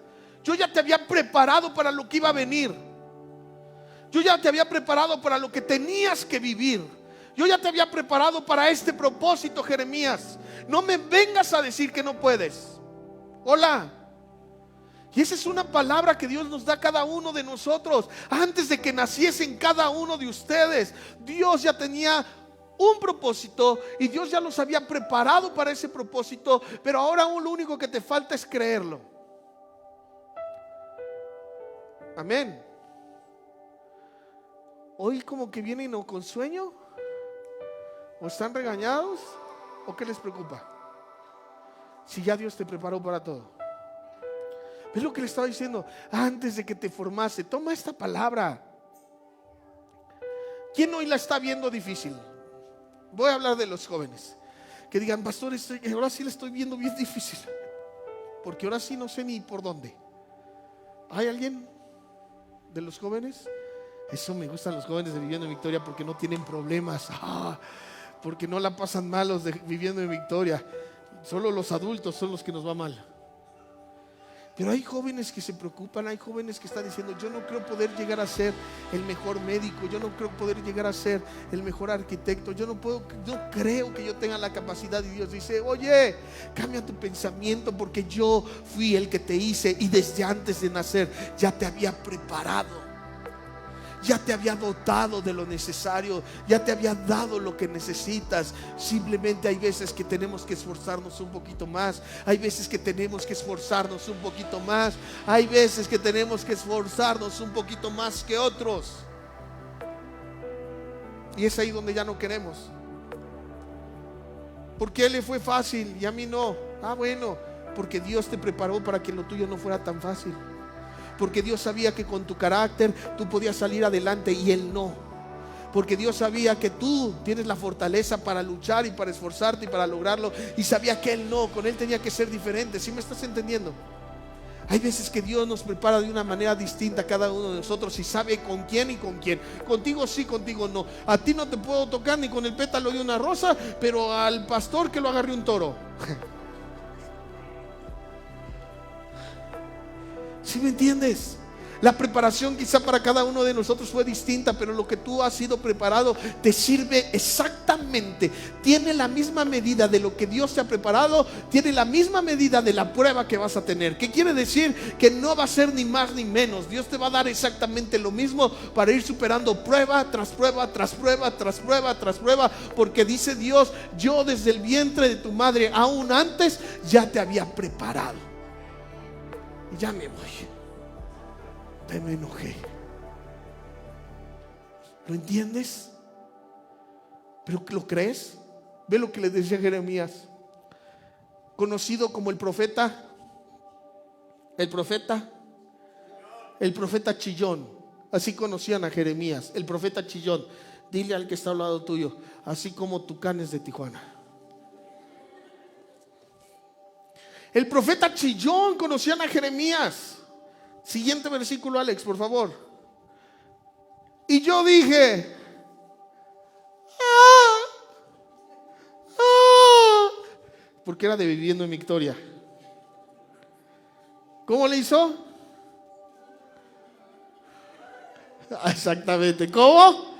yo ya te había preparado para lo que iba a venir. Yo ya te había preparado para lo que tenías que vivir. Yo ya te había preparado para este propósito, Jeremías. No me vengas a decir que no puedes. Hola. Y esa es una palabra que Dios nos da a cada uno de nosotros. Antes de que naciesen cada uno de ustedes, Dios ya tenía un propósito y Dios ya los había preparado para ese propósito. Pero ahora aún lo único que te falta es creerlo. Amén. Hoy como que vienen o con sueño, o están regañados, o qué les preocupa. Si ya Dios te preparó para todo. ¿Ves lo que le estaba diciendo? Antes de que te formase, toma esta palabra. ¿Quién hoy la está viendo difícil? Voy a hablar de los jóvenes que digan, pastor, ahora sí la estoy viendo bien difícil, porque ahora sí no sé ni por dónde. ¿Hay alguien de los jóvenes? Eso me gustan los jóvenes de Viviendo en Victoria, porque no tienen problemas, porque no la pasan mal los de Viviendo en Victoria. Solo los adultos son los que nos va mal. Pero hay jóvenes que se preocupan, hay jóvenes que están diciendo, yo no creo poder llegar a ser el mejor médico, yo no creo poder llegar a ser el mejor arquitecto, yo no creo que yo tenga la capacidad. Y Dios dice, oye, cambia tu pensamiento, porque yo fui el que te hice y desde antes de nacer ya te había preparado. Ya te había dotado de lo necesario, ya te había dado lo que necesitas. Simplemente hay veces que tenemos que esforzarnos un poquito más. Hay veces que tenemos que esforzarnos un poquito más. Hay veces que tenemos que esforzarnos un poquito más que otros. Y es ahí donde ya no queremos. ¿Por qué le fue fácil y a mí no? Bueno, porque Dios te preparó para que lo tuyo no fuera tan fácil. Porque Dios sabía que con tu carácter tú podías salir adelante y Él no. Porque Dios sabía que tú tienes la fortaleza para luchar y para esforzarte y para lograrlo, y sabía que Él no, con Él tenía que ser diferente. ¿Sí me estás entendiendo? Hay veces que Dios nos prepara de una manera distinta a cada uno de nosotros y sabe con quién y con quién. Contigo sí, contigo no. A ti no te puedo tocar ni con el pétalo de una rosa, pero al pastor que lo agarre un toro. ¿Sí me entiendes? La preparación quizá para cada uno de nosotros fue distinta, pero lo que tú has sido preparado te sirve exactamente. Tiene la misma medida de lo que Dios te ha preparado, tiene la misma medida de la prueba que vas a tener. ¿Qué quiere decir? Que no va a ser ni más ni menos. Dios te va a dar exactamente lo mismo para ir superando prueba tras prueba, tras prueba, tras prueba, tras prueba. Porque dice Dios, yo desde el vientre de tu madre, aún antes, ya te había preparado. Y ya me voy. Me enojé. ¿Lo entiendes? ¿Pero lo crees? Ve lo que le decía Jeremías, conocido como el profeta chillón. Así conocían a Jeremías, el profeta chillón. Dile al que está al lado tuyo, así como Tucanes de Tijuana. El profeta chillón conocían a Jeremías. Siguiente versículo, Alex, por favor. Y yo dije, porque era de Viviendo en Victoria. ¿Cómo le hizo? Exactamente. ¿Cómo?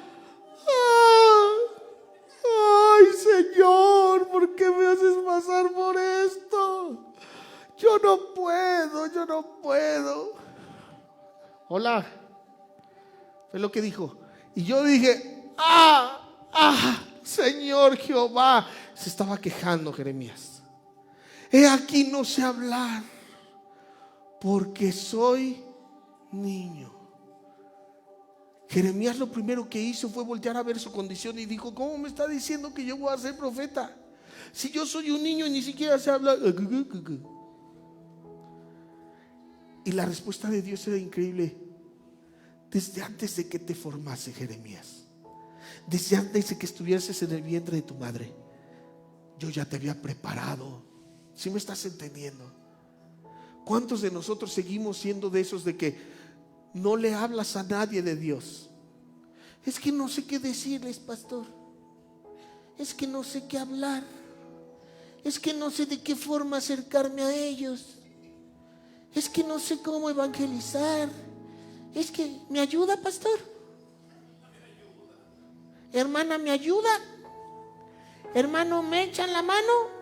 Ay, Señor, ¿por qué me haces pasar por esto? Yo no puedo. Hola. Fue lo que dijo. Y yo dije, Señor Jehová. Se estaba quejando Jeremías. He aquí no sé hablar, porque soy niño. Jeremías lo primero que hizo fue voltear a ver su condición y dijo, ¿cómo me está diciendo que yo voy a ser profeta? Si yo soy un niño y ni siquiera sé hablar. Y la respuesta de Dios era increíble. Desde antes de que te formase, Jeremías, desde antes de que estuvieses en el vientre de tu madre, yo ya te había preparado. ¿Sí me estás entendiendo? ¿Cuántos de nosotros seguimos siendo de esos de que no le hablas a nadie de Dios? Es que no sé qué decirles, pastor. Es que no sé qué hablar. Es que no sé de qué forma acercarme a ellos. Es que no sé cómo evangelizar. Es que, ¿me ayuda, pastor? Hermana, ¿me ayuda? Hermano, ¿me echan la mano?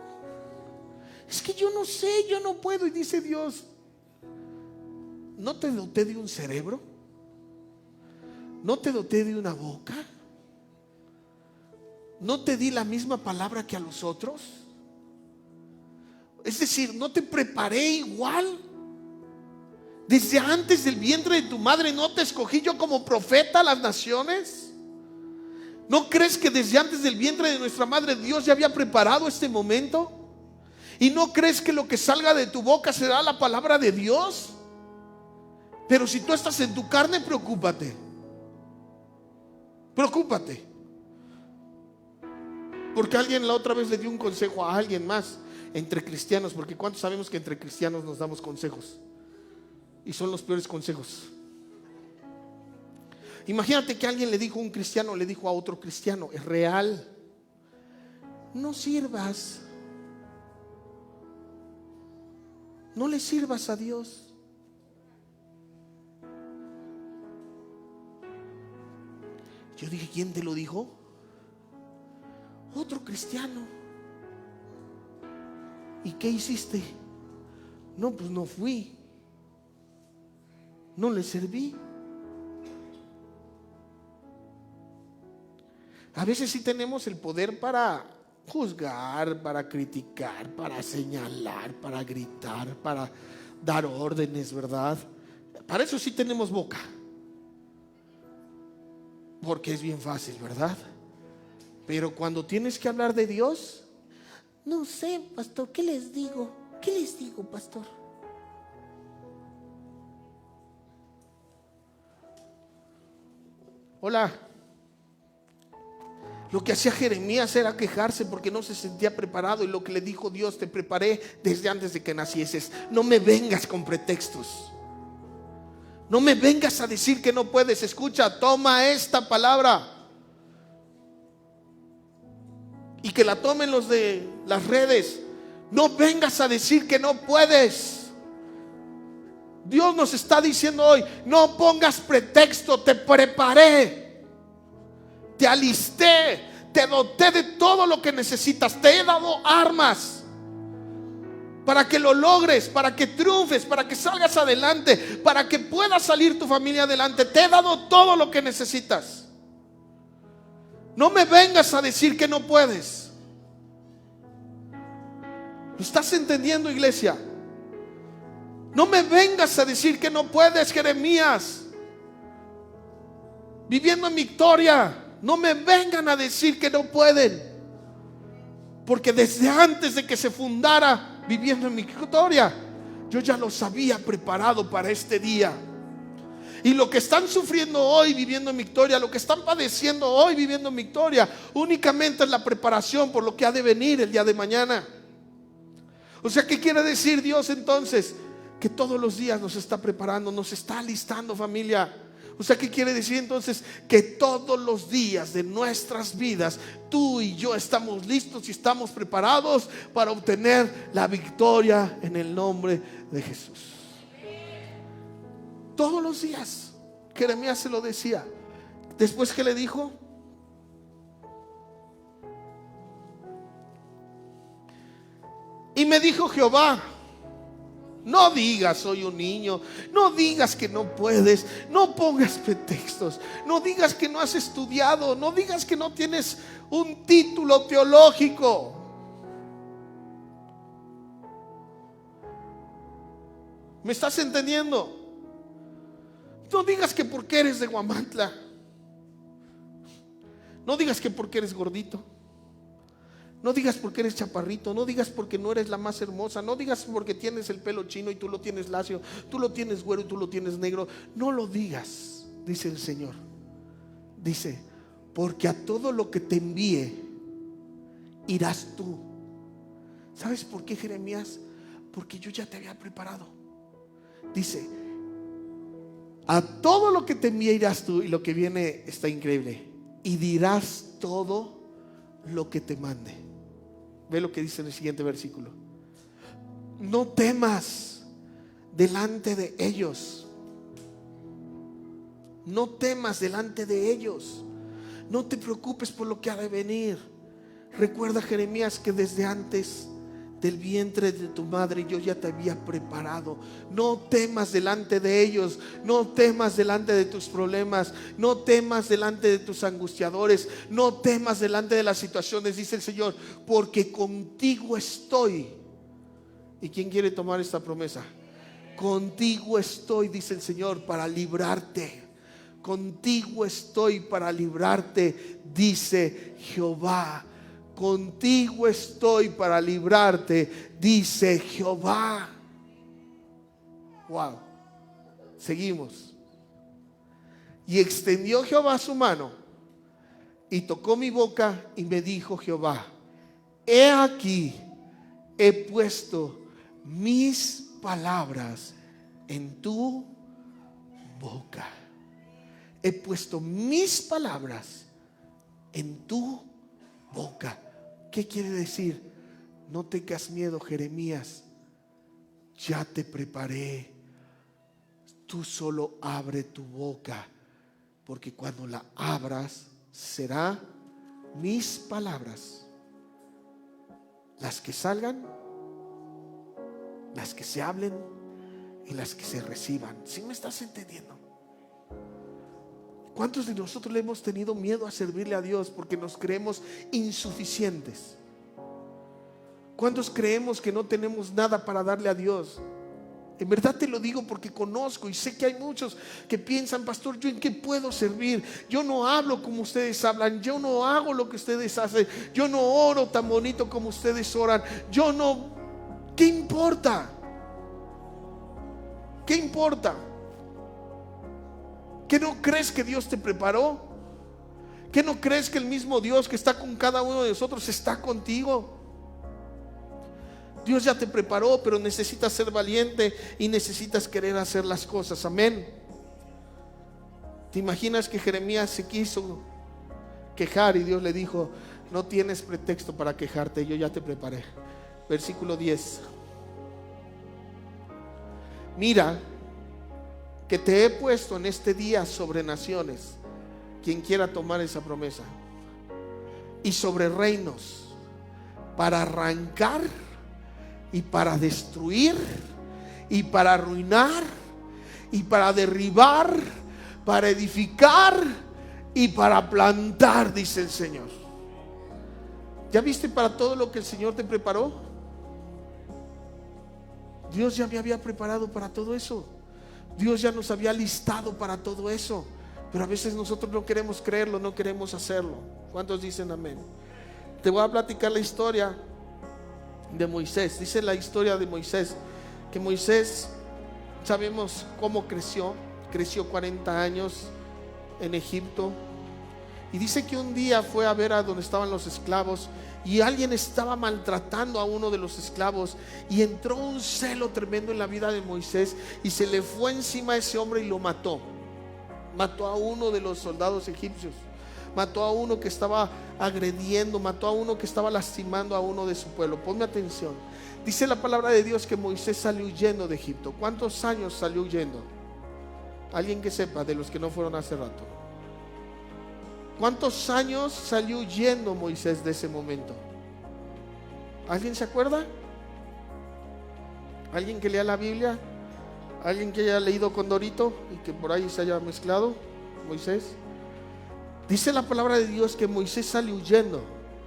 Es que yo no sé, yo no puedo. Y dice Dios, ¿no te doté de un cerebro? ¿No te doté de una boca? ¿No te di la misma palabra que a los otros? Es decir, ¿no te preparé igual? Desde antes del vientre de tu madre, ¿no te escogí yo como profeta a las naciones? ¿No crees que desde antes del vientre de nuestra madre Dios ya había preparado este momento? ¿Y no crees que lo que salga de tu boca será la palabra de Dios? Pero si tú estás en tu carne, preocúpate. Preocúpate. Porque alguien la otra vez le dio un consejo a alguien más entre cristianos, porque ¿cuántos sabemos que entre cristianos nos damos consejos? Y son los peores consejos. Imagínate que alguien le dijo, un cristiano le dijo a otro cristiano, es real: no sirvas, no le sirvas a Dios. Yo dije, ¿quién te lo dijo? Otro cristiano. ¿Y qué hiciste? No, pues no fui, no le serví. A veces sí tenemos el poder para juzgar, para criticar, para señalar, para gritar, para dar órdenes, ¿verdad? Para eso sí tenemos boca, porque es bien fácil, ¿verdad? Pero cuando tienes que hablar de Dios, no sé, pastor, ¿qué les digo? ¿Qué les digo, pastor? Hola. Lo que hacía Jeremías era quejarse porque no se sentía preparado. Y lo que le dijo Dios: te preparé desde antes de que nacieses. No me vengas con pretextos. No me vengas a decir que no puedes. Escucha, toma esta palabra y que la tomen los de las redes. No vengas a decir que no puedes. Dios nos está diciendo hoy: no pongas pretexto. Te preparé, te alisté, te doté de todo lo que necesitas. Te he dado armas para que lo logres, para que triunfes, para que salgas adelante, para que pueda salir tu familia adelante. Te he dado todo lo que necesitas. No me vengas a decir que no puedes. ¿Lo estás entendiendo, iglesia? No me vengas a decir que no puedes, Jeremías. Viviendo en victoria, no me vengan a decir que no pueden, porque desde antes de que se fundara Viviendo en Victoria, yo ya los había preparado para este día. Y lo que están sufriendo hoy viviendo en victoria, lo que están padeciendo hoy viviendo en victoria, únicamente es la preparación por lo que ha de venir el día de mañana. O sea, ¿qué quiere decir Dios entonces? Que todos los días nos está preparando, nos está alistando, familia. O sea, ¿qué quiere decir entonces? Que todos los días de nuestras vidas, tú y yo estamos listos y estamos preparados para obtener la victoria en el nombre de Jesús. Todos los días. Jeremías se lo decía. Después, ¿qué le dijo? Y me dijo Jehová: No digas soy un niño, no digas que no puedes, no pongas pretextos, no digas que no has estudiado, no digas que no tienes un título teológico. ¿Me estás entendiendo? No digas que porque eres de Huamantla, no digas que porque eres gordito, no digas porque eres chaparrito, no digas porque no eres la más hermosa, no digas porque tienes el pelo chino y tú lo tienes lacio, tú lo tienes güero y tú lo tienes negro. No lo digas, dice el Señor. Dice, porque a todo lo que te envíe irás tú. ¿Sabes por qué, Jeremías? Porque yo ya te había preparado. Dice, a todo lo que te envíe irás tú. Y lo que viene está increíble. Y dirás todo lo que te mande. Ve lo que dice en el siguiente versículo. No temas delante de ellos. No temas delante de ellos. No te preocupes por lo que ha de venir. Recuerda, Jeremías, que desde antes del vientre de tu madre yo ya te había preparado. No temas delante de ellos. No temas delante de tus problemas. No temas delante de tus angustiadores. No temas delante de las situaciones, dice el Señor, porque contigo estoy. ¿Y quién quiere tomar esta promesa? Contigo estoy, dice el Señor, para librarte. Contigo estoy para librarte, dice Jehová. Contigo estoy para librarte, dice Jehová. Wow. Seguimos. Y extendió Jehová su mano y tocó mi boca y me dijo Jehová: he aquí, he puesto mis palabras en tu boca. He puesto mis palabras en tu boca. ¿Qué quiere decir? No tengas miedo, Jeremías. Ya te preparé. Tú solo abre tu boca, porque cuando la abras será mis palabras las que salgan, las que se hablen y las que se reciban. ¿Sí me estás entendiendo? ¿Cuántos de nosotros le hemos tenido miedo a servirle a Dios porque nos creemos insuficientes? ¿Cuántos creemos que no tenemos nada para darle a Dios? En verdad te lo digo porque conozco y sé que hay muchos que piensan: pastor, ¿yo en qué puedo servir? Yo no hablo como ustedes hablan, yo no hago lo que ustedes hacen, yo no oro tan bonito como ustedes oran, yo no... ¿Qué importa? ¿Qué importa? ¿Qué no crees que Dios te preparó? ¿Qué no crees que el mismo Dios que está con cada uno de nosotros está contigo? Dios ya te preparó, pero necesitas ser valiente y necesitas querer hacer las cosas. Amén. ¿Te imaginas que Jeremías se quiso quejar y Dios le dijo: no tienes pretexto para quejarte, yo ya te preparé? Versículo 10. Mira que te he puesto en este día sobre naciones, quien quiera tomar esa promesa, y sobre reinos, para arrancar y para destruir y para arruinar y para derribar, para edificar y para plantar, dice el Señor. ¿Ya viste para todo lo que el Señor te preparó? Dios ya me había preparado para todo eso. Dios ya nos había listado para todo eso. Pero a veces nosotros no queremos creerlo, no queremos hacerlo. ¿Cuántos dicen amén? Te voy a platicar la historia de Moisés. Dice la historia de Moisés que Moisés, sabemos cómo creció 40 años en Egipto. Y dice que un día fue a ver a donde estaban los esclavos y alguien estaba maltratando a uno de los esclavos, y entró un celo tremendo en la vida de Moisés y se le fue encima a ese hombre y lo mató. Mató a uno de los soldados egipcios, mató a uno que estaba agrediendo, mató a uno que estaba lastimando a uno de su pueblo. Ponme atención. Dice la palabra de Dios que Moisés salió huyendo de Egipto. ¿Cuántos años salió huyendo? Alguien que sepa, de los que no fueron hace rato. ¿Cuántos años salió huyendo Moisés de ese momento? ¿Alguien se acuerda? ¿Alguien que lea la Biblia? ¿Alguien que haya leído con Dorito y que por ahí se haya mezclado? Moisés. Dice la palabra de Dios que Moisés sale huyendo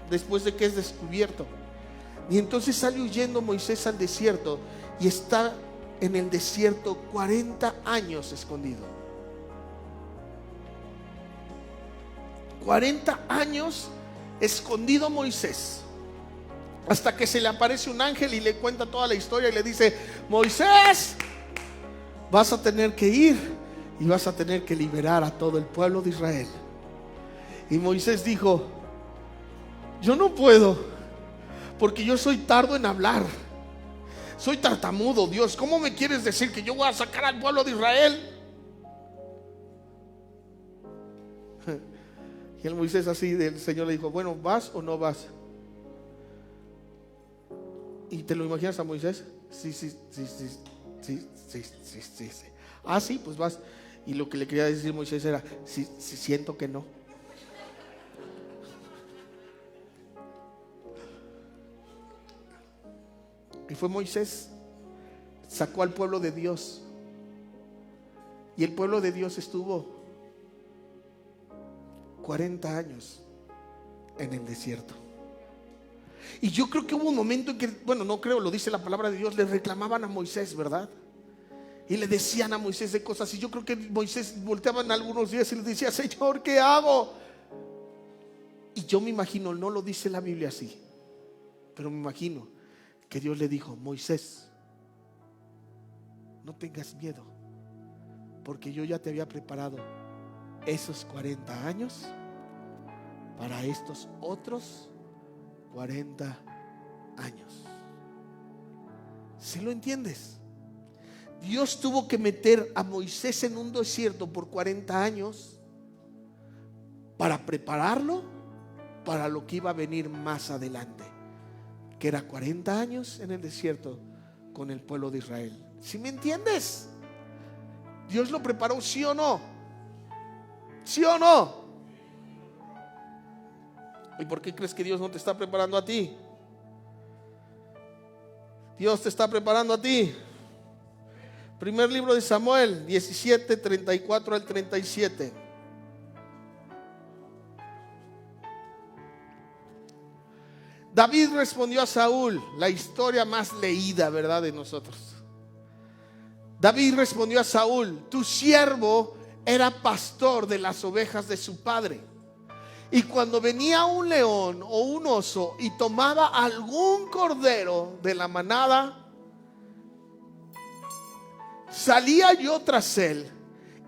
después de que es descubierto. Y entonces sale huyendo Moisés al desierto y está en el desierto 40 años escondido. 40 años escondido Moisés, hasta que se le aparece un ángel y le cuenta toda la historia y le dice: Moisés, vas a tener que ir y vas a tener que liberar a todo el pueblo de Israel. Y Moisés dijo: yo no puedo, porque yo soy tardo en hablar, soy tartamudo. Dios, ¿cómo me quieres decir que yo voy a sacar al pueblo de Israel? Y el Moisés así, el Señor le dijo: bueno, ¿vas o no vas? ¿Y te lo imaginas a Moisés? Sí. Ah, sí, pues vas. Y lo que le quería decir Moisés era: sí, siento que no. Y fue Moisés, sacó al pueblo de Dios. Y el pueblo de Dios estuvo 40 años en el desierto. Y yo creo que hubo un momento en que, bueno, no creo, lo dice la palabra de Dios, le reclamaban a Moisés, ¿verdad? Y le decían a Moisés de cosas. Y yo creo que Moisés volteaban algunos días y le decía: Señor, ¿qué hago? Y yo me imagino, no lo dice la Biblia así, pero me imagino que Dios le dijo: Moisés, no tengas miedo, porque yo ya te había preparado esos 40 años para estos otros 40 años. ¿Sí lo entiendes? Dios tuvo que meter a Moisés en un desierto por 40 años para prepararlo para lo que iba a venir más adelante, que era 40 años en el desierto con el pueblo de Israel. ¿Sí me entiendes? ¿Dios lo preparó, sí o no? ¿Sí o no? ¿Y por qué crees que Dios no te está preparando a ti? Dios te está preparando a ti. Primer libro de Samuel 17, 34 al 37. David respondió a Saúl, la historia más leída, ¿verdad?, de nosotros. David respondió a Saúl: tu siervo era pastor de las ovejas de su padre. Y cuando venía un león o un oso y tomaba algún cordero de la manada, salía yo tras él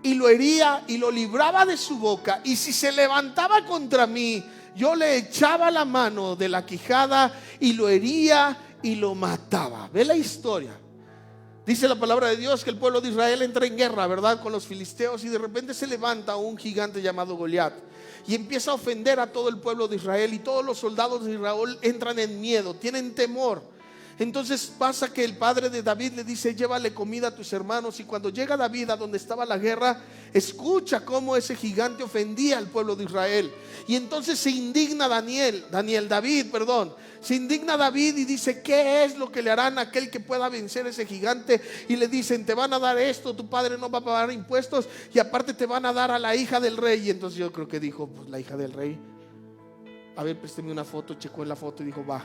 y lo hería y lo libraba de su boca. Y si se levantaba contra mí, yo le echaba la mano de la quijada y lo hería y lo mataba. Ve la historia. Dice la palabra de Dios que el pueblo de Israel entra en guerra, ¿verdad?, con los filisteos, y de repente se levanta un gigante llamado Goliat y empieza a ofender a todo el pueblo de Israel, y todos los soldados de Israel entran en miedo, tienen temor. Entonces pasa que el padre de David le dice: llévale comida a tus hermanos. Y cuando llega David a donde estaba la guerra, escucha cómo ese gigante ofendía al pueblo de Israel. Y entonces se indigna David, se indigna David y dice: ¿qué es lo que le harán a aquel que pueda vencer a ese gigante? Y le dicen: te van a dar esto, tu padre no va a pagar impuestos, y aparte te van a dar a la hija del rey. Y entonces yo creo que dijo: pues la hija del rey, a ver, présteme una foto. Checó en la foto y dijo: va.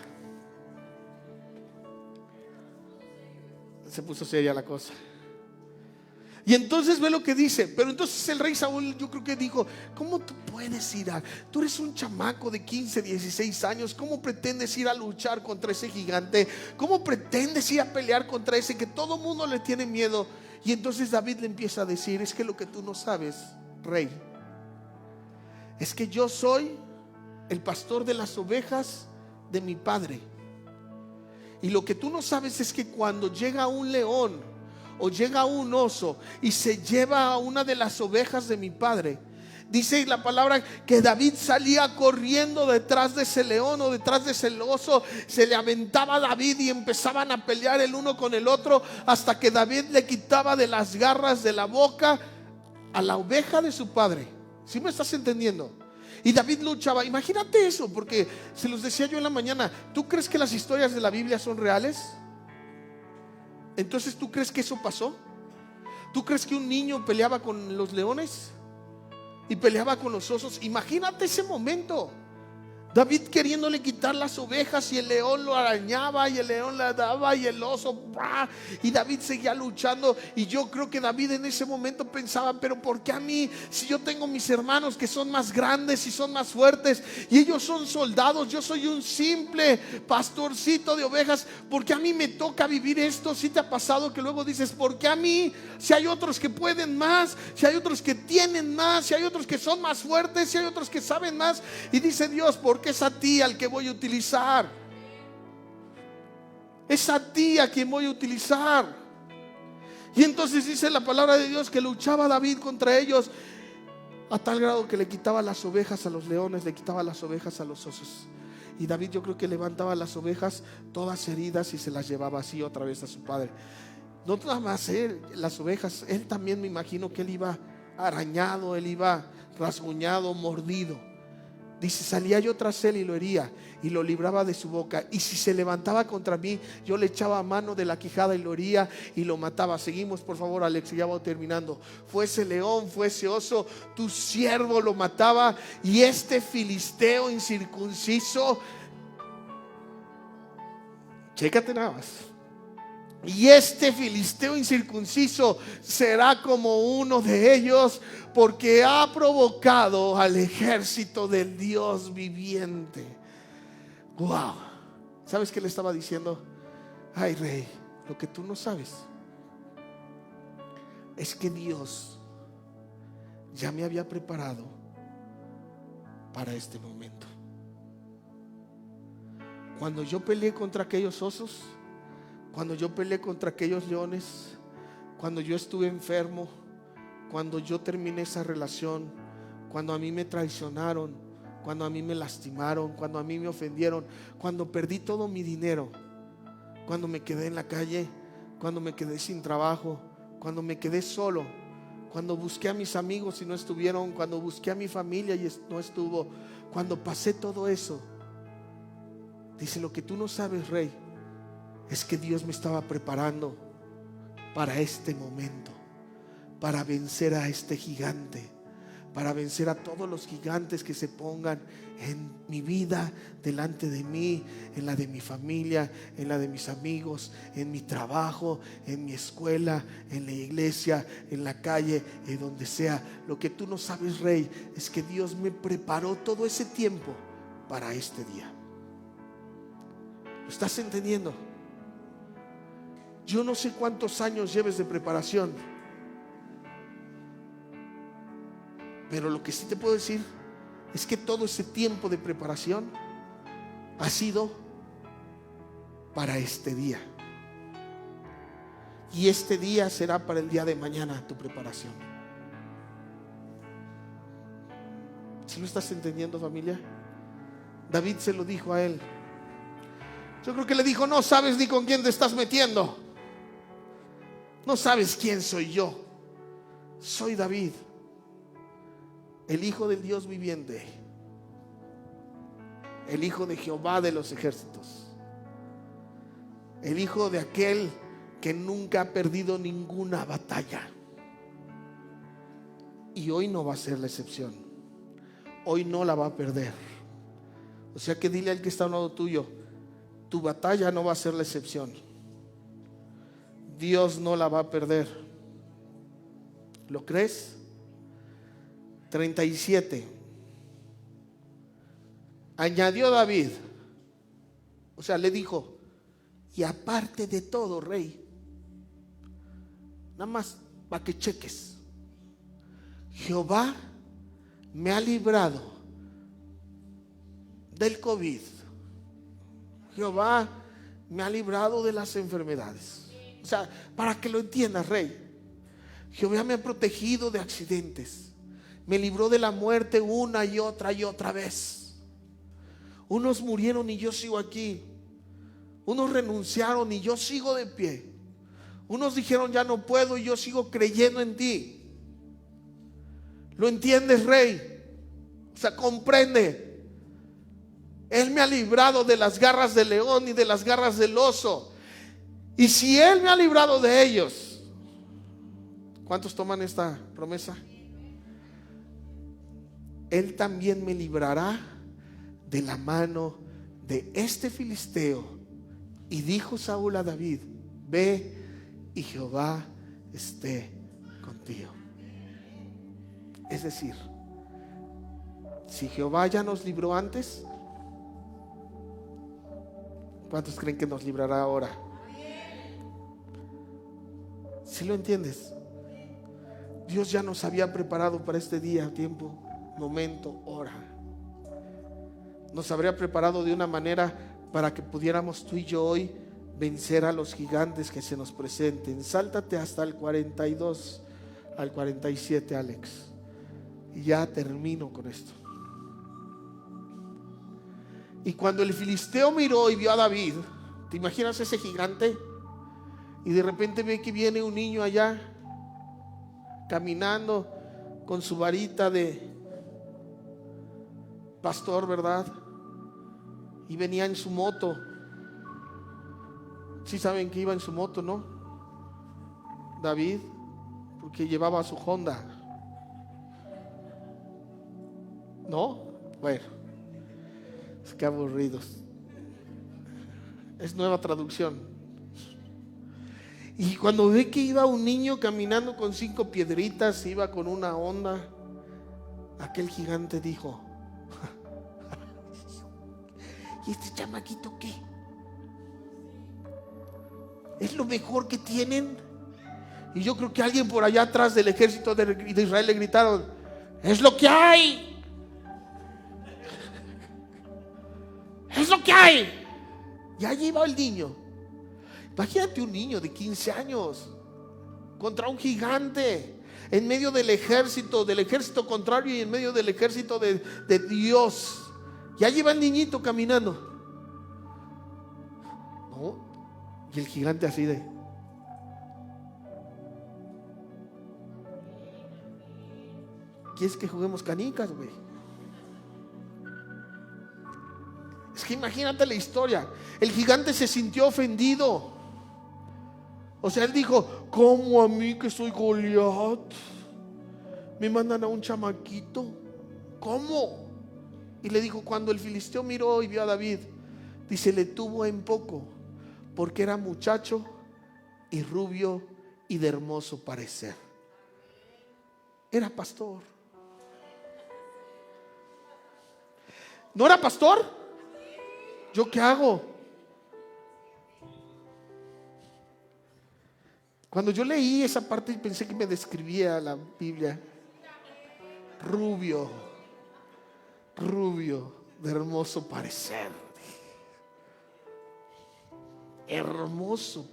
Se puso seria la cosa. Y entonces ve lo que dice. Pero entonces el rey Saúl, yo creo que dijo: ¿cómo tú puedes ir tú eres un chamaco de 15, 16 años? ¿Cómo pretendes ir a luchar contra ese gigante? ¿Cómo pretendes ir a pelear contra ese que todo mundo le tiene miedo? Y entonces David le empieza a decir: es que lo que tú no sabes, rey, es que yo soy el pastor de las ovejas de mi padre. Y lo que tú no sabes es que cuando llega un león o llega un oso y se lleva a una de las ovejas de mi padre, dice la palabra que David salía corriendo detrás de ese león o detrás de ese oso. Se le aventaba a David y empezaban a pelear el uno con el otro, hasta que David le quitaba de las garras de la boca a la oveja de su padre. ¿Sí me estás entendiendo? Y David luchaba. Imagínate eso, porque se los decía yo en la mañana. ¿Tú crees que las historias de la Biblia son reales? Entonces, ¿tú crees que eso pasó? ¿Tú crees que un niño peleaba con los leones y peleaba con los osos? Imagínate ese momento. David queriéndole quitar las ovejas y el león lo arañaba y el león le daba y el oso ¡bah! Y David seguía luchando. Y yo creo que David en ese momento pensaba: pero ¿por qué a mí? Si yo tengo mis hermanos que son más grandes y son más fuertes y ellos son soldados, yo soy un simple pastorcito de ovejas. ¿Por qué a mí me toca vivir esto? ¿Sí te ha pasado que luego dices: ¿por qué a mí? Si hay otros que pueden más, si hay otros que tienen más, si hay otros que son más fuertes, si hay otros que saben más. Y dice Dios: porque es a ti al que voy a utilizar. Es a ti a quien voy a utilizar. Y entonces dice la palabra de Dios que luchaba David contra ellos a tal grado que le quitaba las ovejas a los leones, le quitaba las ovejas a los osos. Y David, yo creo que levantaba las ovejas todas heridas y se las llevaba así otra vez a su padre. No nada más él, las ovejas, él también, me imagino que él iba arañado, él iba rasguñado, mordido. Dice: salía yo tras él y lo hería y lo libraba de su boca. Y si se levantaba contra mí, yo le echaba mano de la quijada y lo hería y lo mataba. Seguimos, por favor, Alex, ya voy terminando. Fuese león, fuese oso, tu siervo lo mataba. Y este filisteo incircunciso, chécate nada más. Y este filisteo incircunciso será como uno de ellos, porque ha provocado al ejército del Dios viviente. Wow. ¿Sabes qué le estaba diciendo? Ay, rey, lo que tú no sabes es que Dios ya me había preparado para este momento. Cuando yo peleé contra aquellos osos, cuando yo peleé contra aquellos leones, cuando yo estuve enfermo, cuando yo terminé esa relación, cuando a mí me traicionaron, cuando a mí me lastimaron, cuando a mí me ofendieron, cuando perdí todo mi dinero, cuando me quedé en la calle, cuando me quedé sin trabajo, cuando me quedé solo, cuando busqué a mis amigos y no estuvieron, cuando busqué a mi familia y no estuvo, cuando pasé todo eso, dice: lo que tú no sabes, rey, es que Dios me estaba preparando para este momento, para vencer a este gigante, para vencer a todos los gigantes que se pongan en mi vida, delante de mí, en la de mi familia, en la de mis amigos, en mi trabajo, en mi escuela, en la iglesia, en la calle, en donde sea. Lo que tú no sabes, rey, es que Dios me preparó todo ese tiempo para este día. ¿Lo estás entendiendo? Yo no sé cuántos años lleves de preparación, pero lo que sí te puedo decir es que todo ese tiempo de preparación ha sido para este día. Y este día será para el día de mañana tu preparación. ¿Sí lo estás entendiendo, familia? David se lo dijo a él. Yo creo que le dijo: no sabes ni con quién te estás metiendo. No sabes quién soy yo. Soy David, el hijo del Dios viviente, el hijo de Jehová de los ejércitos, el hijo de aquel que nunca ha perdido ninguna batalla. Y hoy no va a ser la excepción. Hoy no la va a perder. O sea que dile al que está a un lado tuyo: tu batalla no va a ser la excepción. Dios no la va a perder. ¿Lo crees? 37. Añadió David, o sea, le dijo: y aparte de todo, rey, nada más para que cheques, Jehová me ha librado del COVID. Jehová me ha librado de las enfermedades. O sea, para que lo entiendas, rey, Jehová me ha protegido de accidentes, me libró de la muerte una y otra vez. Unos murieron y yo sigo aquí. Unos renunciaron y yo sigo de pie. Unos dijeron: ya no puedo, y yo sigo creyendo en ti. ¿Lo entiendes, rey? O sea, comprende. Él me ha librado de las garras del león y de las garras del oso. Y si Él me ha librado de ellos, ¿cuántos toman esta promesa? Él también me librará de la mano de este filisteo. Y dijo Saúl a David: ve y Jehová esté contigo. Es decir, si Jehová ya nos libró antes, ¿cuántos creen que nos librará ahora? ¿Sí lo entiendes? Dios ya nos había preparado para este día, tiempo, momento, hora. Nos habría preparado de una manera para que pudiéramos tú y yo hoy vencer a los gigantes que se nos presenten. Sáltate hasta el 42 al 47, Alex, y ya termino con esto. Y cuando el filisteo miró y vio a David, ¿te imaginas ese gigante? Y de repente ve que viene un niño allá caminando con su varita de pastor, ¿verdad? Y venía en su moto. Sí saben que iba en su moto, ¿no? David, porque llevaba su Honda. ¿No? Bueno, es que aburridos. Es nueva traducción. Y cuando ve que iba un niño caminando con 5 piedritas, iba con una Honda, aquel gigante dijo: ¿y este chamaquito qué? ¿Es lo mejor que tienen? Y yo creo que alguien por allá atrás del ejército de Israel le gritaron: ¡es lo que hay! ¡Es lo que hay! Y allí iba el niño. Imagínate un niño de 15 años contra un gigante en medio del ejército contrario y en medio del ejército de Dios. Y allí va el niñito caminando, ¿no? Y el gigante así de: ¿quieres que juguemos canicas, güey? Es que imagínate la historia. El gigante se sintió ofendido. O sea, él dijo: ¿cómo a mí, que soy Goliat, me mandan a un chamaquito? ¿Cómo? Y le dijo: cuando el filisteo miró y vio a David, dice, le tuvo en poco, porque era muchacho y rubio y de hermoso parecer. Era pastor. ¿No era pastor? ¿Yo qué hago? Cuando yo leí esa parte pensé que me describía la Biblia. Rubio, de hermoso parecer. Hermoso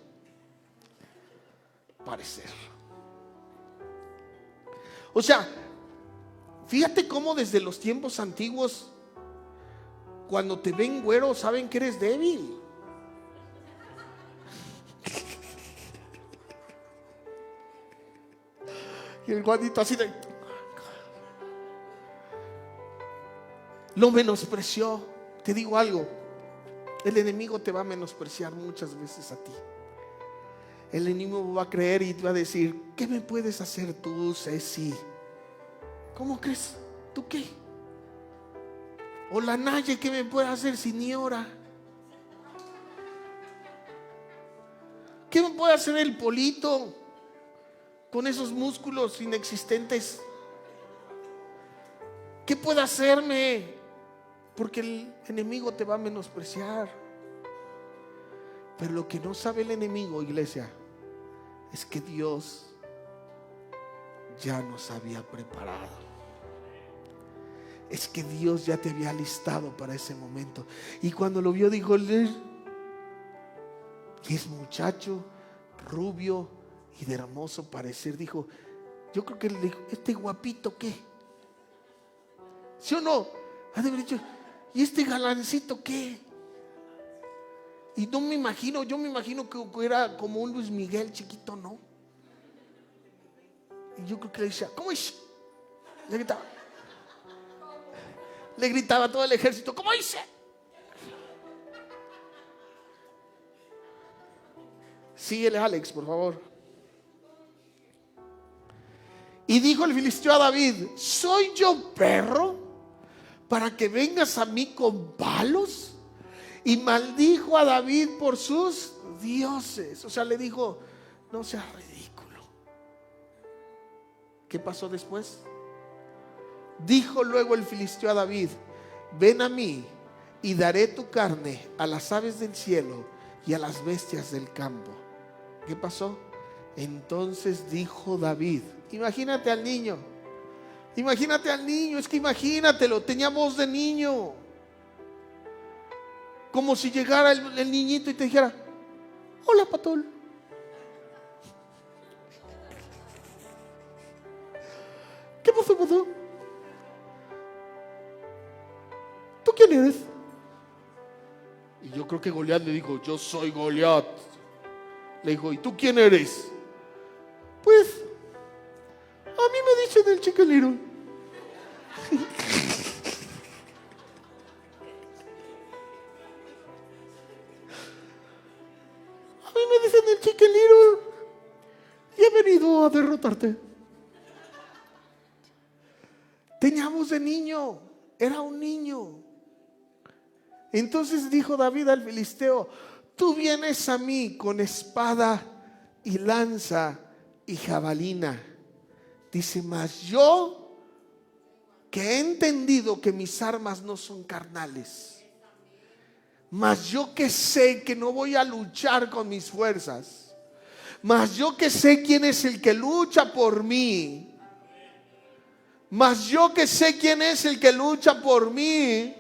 parecer. O sea, fíjate cómo desde los tiempos antiguos, cuando te ven güero, saben que eres débil. Y el Juanito así de... Lo menospreció. Te digo algo, el enemigo te va a menospreciar muchas veces a ti. El enemigo va a creer y te va a decir: ¿qué me puedes hacer tú, Ceci? ¿Cómo crees? ¿Tú qué? O la Naye, ¿qué me puede hacer si ni ora? ¿Qué me puede hacer el Polito con esos músculos inexistentes? ¿Qué puede hacerme? Porque el enemigo te va a menospreciar. Pero lo que no sabe el enemigo, iglesia, es que Dios ya nos había preparado. Es que Dios ya te había listado para ese momento. Y cuando lo vio, dijo: que es muchacho, rubio y de hermoso parecer. Dijo, yo creo que le dijo: ¿este guapito qué? ¿Sí o no? Ha de haber dicho: ¿y este galancito qué? Y no me imagino, yo me imagino que era como un Luis Miguel chiquito, ¿no? Y yo creo que le decía: ¿cómo es? Le gritaba a todo el ejército: ¿cómo hice? Sí, él es Alex, por favor. Y dijo el filisteo a David: ¿soy yo perro para que vengas a mí con palos? Y maldijo a David por sus dioses. O sea, le dijo: no seas ridículo. ¿Qué pasó después? Dijo luego el filisteo a David: ven a mí y daré tu carne a las aves del cielo y a las bestias del campo. ¿Qué pasó? Entonces dijo David, imagínate al niño, es que imagínatelo, tenía voz de niño, como si llegara el niñito y te dijera: hola, Patol. ¿Qué pasó, Patol? ¿Tú quién eres? Y yo creo que Goliat le dijo: yo soy Goliat. Le dijo: ¿y tú quién eres? Pues a mí me dicen el Chicken Little. A mí me dicen el Chicken Little y he venido a derrotarte. Tenía voz de niño, era un niño. Entonces dijo David al filisteo: tú vienes a mí con espada y lanza y jabalina. Dice: mas yo, que he entendido que mis armas no son carnales, mas yo que sé que no voy a luchar con mis fuerzas, mas yo que sé quién es el que lucha por mí, mas yo que sé quién es el que lucha por mí.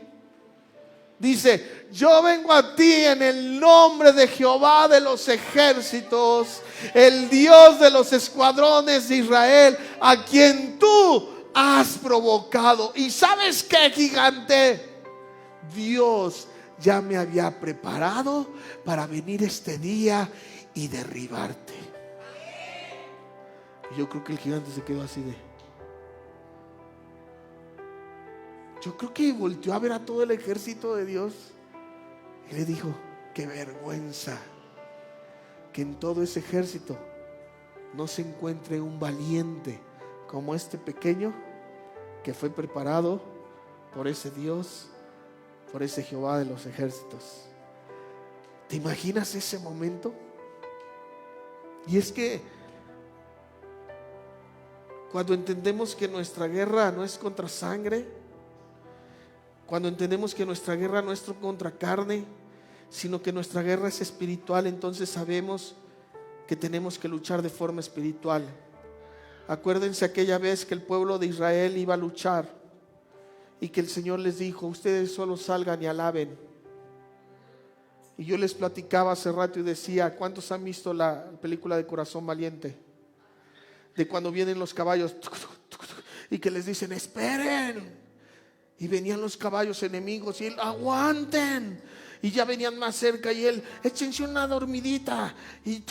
Dice: yo vengo a ti en el nombre de Jehová de los ejércitos, el Dios de los escuadrones de Israel, a quien tú has provocado. ¿Y sabes qué, gigante? Dios ya me había preparado para venir este día y derribarte. Y yo creo que el gigante se quedó así de... Yo creo que volteó a ver a todo el ejército de Dios y le dijo: qué vergüenza que en todo ese ejército no se encuentre un valiente como este pequeño que fue preparado por ese Dios, por ese Jehová de los ejércitos. ¿Te imaginas ese momento? Y es que cuando entendemos que nuestra guerra no es contra sangre, cuando entendemos que nuestra guerra no es contra carne, sino que nuestra guerra es espiritual, entonces sabemos que tenemos que luchar de forma espiritual. Acuérdense aquella vez que el pueblo de Israel iba a luchar y que el Señor les dijo: ustedes solo salgan y alaben. Y yo les platicaba hace rato y decía: ¿cuántos han visto la película de Corazón Valiente? De cuando vienen los caballos y que les dicen: esperen. Y venían los caballos enemigos y él: aguanten. Y ya venían más cerca y él: échense una dormidita. Y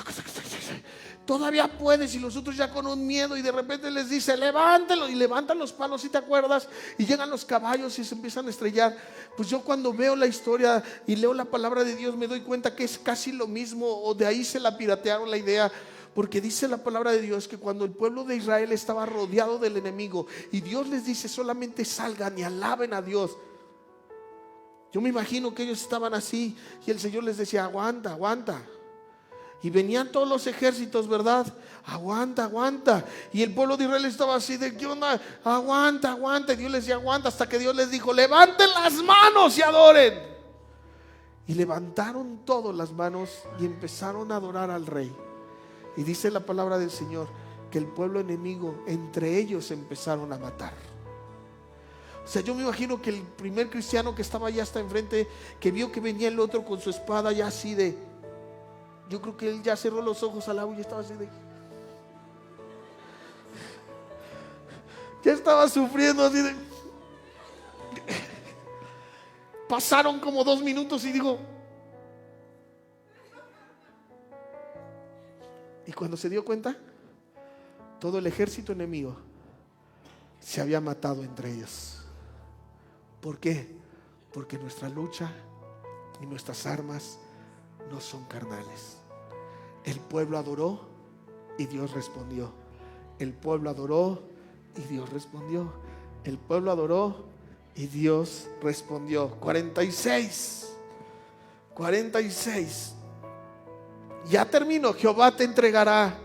todavía puedes. Y los otros ya con un miedo. Y de repente les dice: levántenlo. Y levantan los palos, ¿sí te acuerdas? Y llegan los caballos y se empiezan a estrellar. Pues yo cuando veo la historia y leo la palabra de Dios me doy cuenta que es casi lo mismo. O de ahí se la piratearon la idea. Porque dice la palabra de Dios que cuando el pueblo de Israel estaba rodeado del enemigo y Dios les dice: solamente salgan y alaben a Dios. Yo me imagino que ellos estaban así y el Señor les decía: aguanta, aguanta. Y venían todos los ejércitos, ¿verdad? Aguanta, aguanta. Y el pueblo de Israel estaba así de: ¿qué onda? Aguanta, aguanta. Y Dios les decía: aguanta. Hasta que Dios les dijo: levanten las manos y adoren. Y levantaron todos las manos y empezaron a adorar al rey. Y dice la palabra del Señor que el pueblo enemigo, entre ellos, empezaron a matar. O sea, yo me imagino que el primer cristiano que estaba allá hasta enfrente, que vio que venía el otro con su espada ya así de... Yo creo que él ya cerró los ojos al agua y estaba así de... Ya estaba sufriendo así de... Pasaron como 2 minutos y digo... Y cuando se dio cuenta, todo el ejército enemigo se había matado entre ellos. ¿Por qué? Porque nuestra lucha y nuestras armas no son carnales. El pueblo adoró y Dios respondió. El pueblo adoró y Dios respondió. El pueblo adoró y Dios respondió. 46. Ya termino. Jehová te entregará.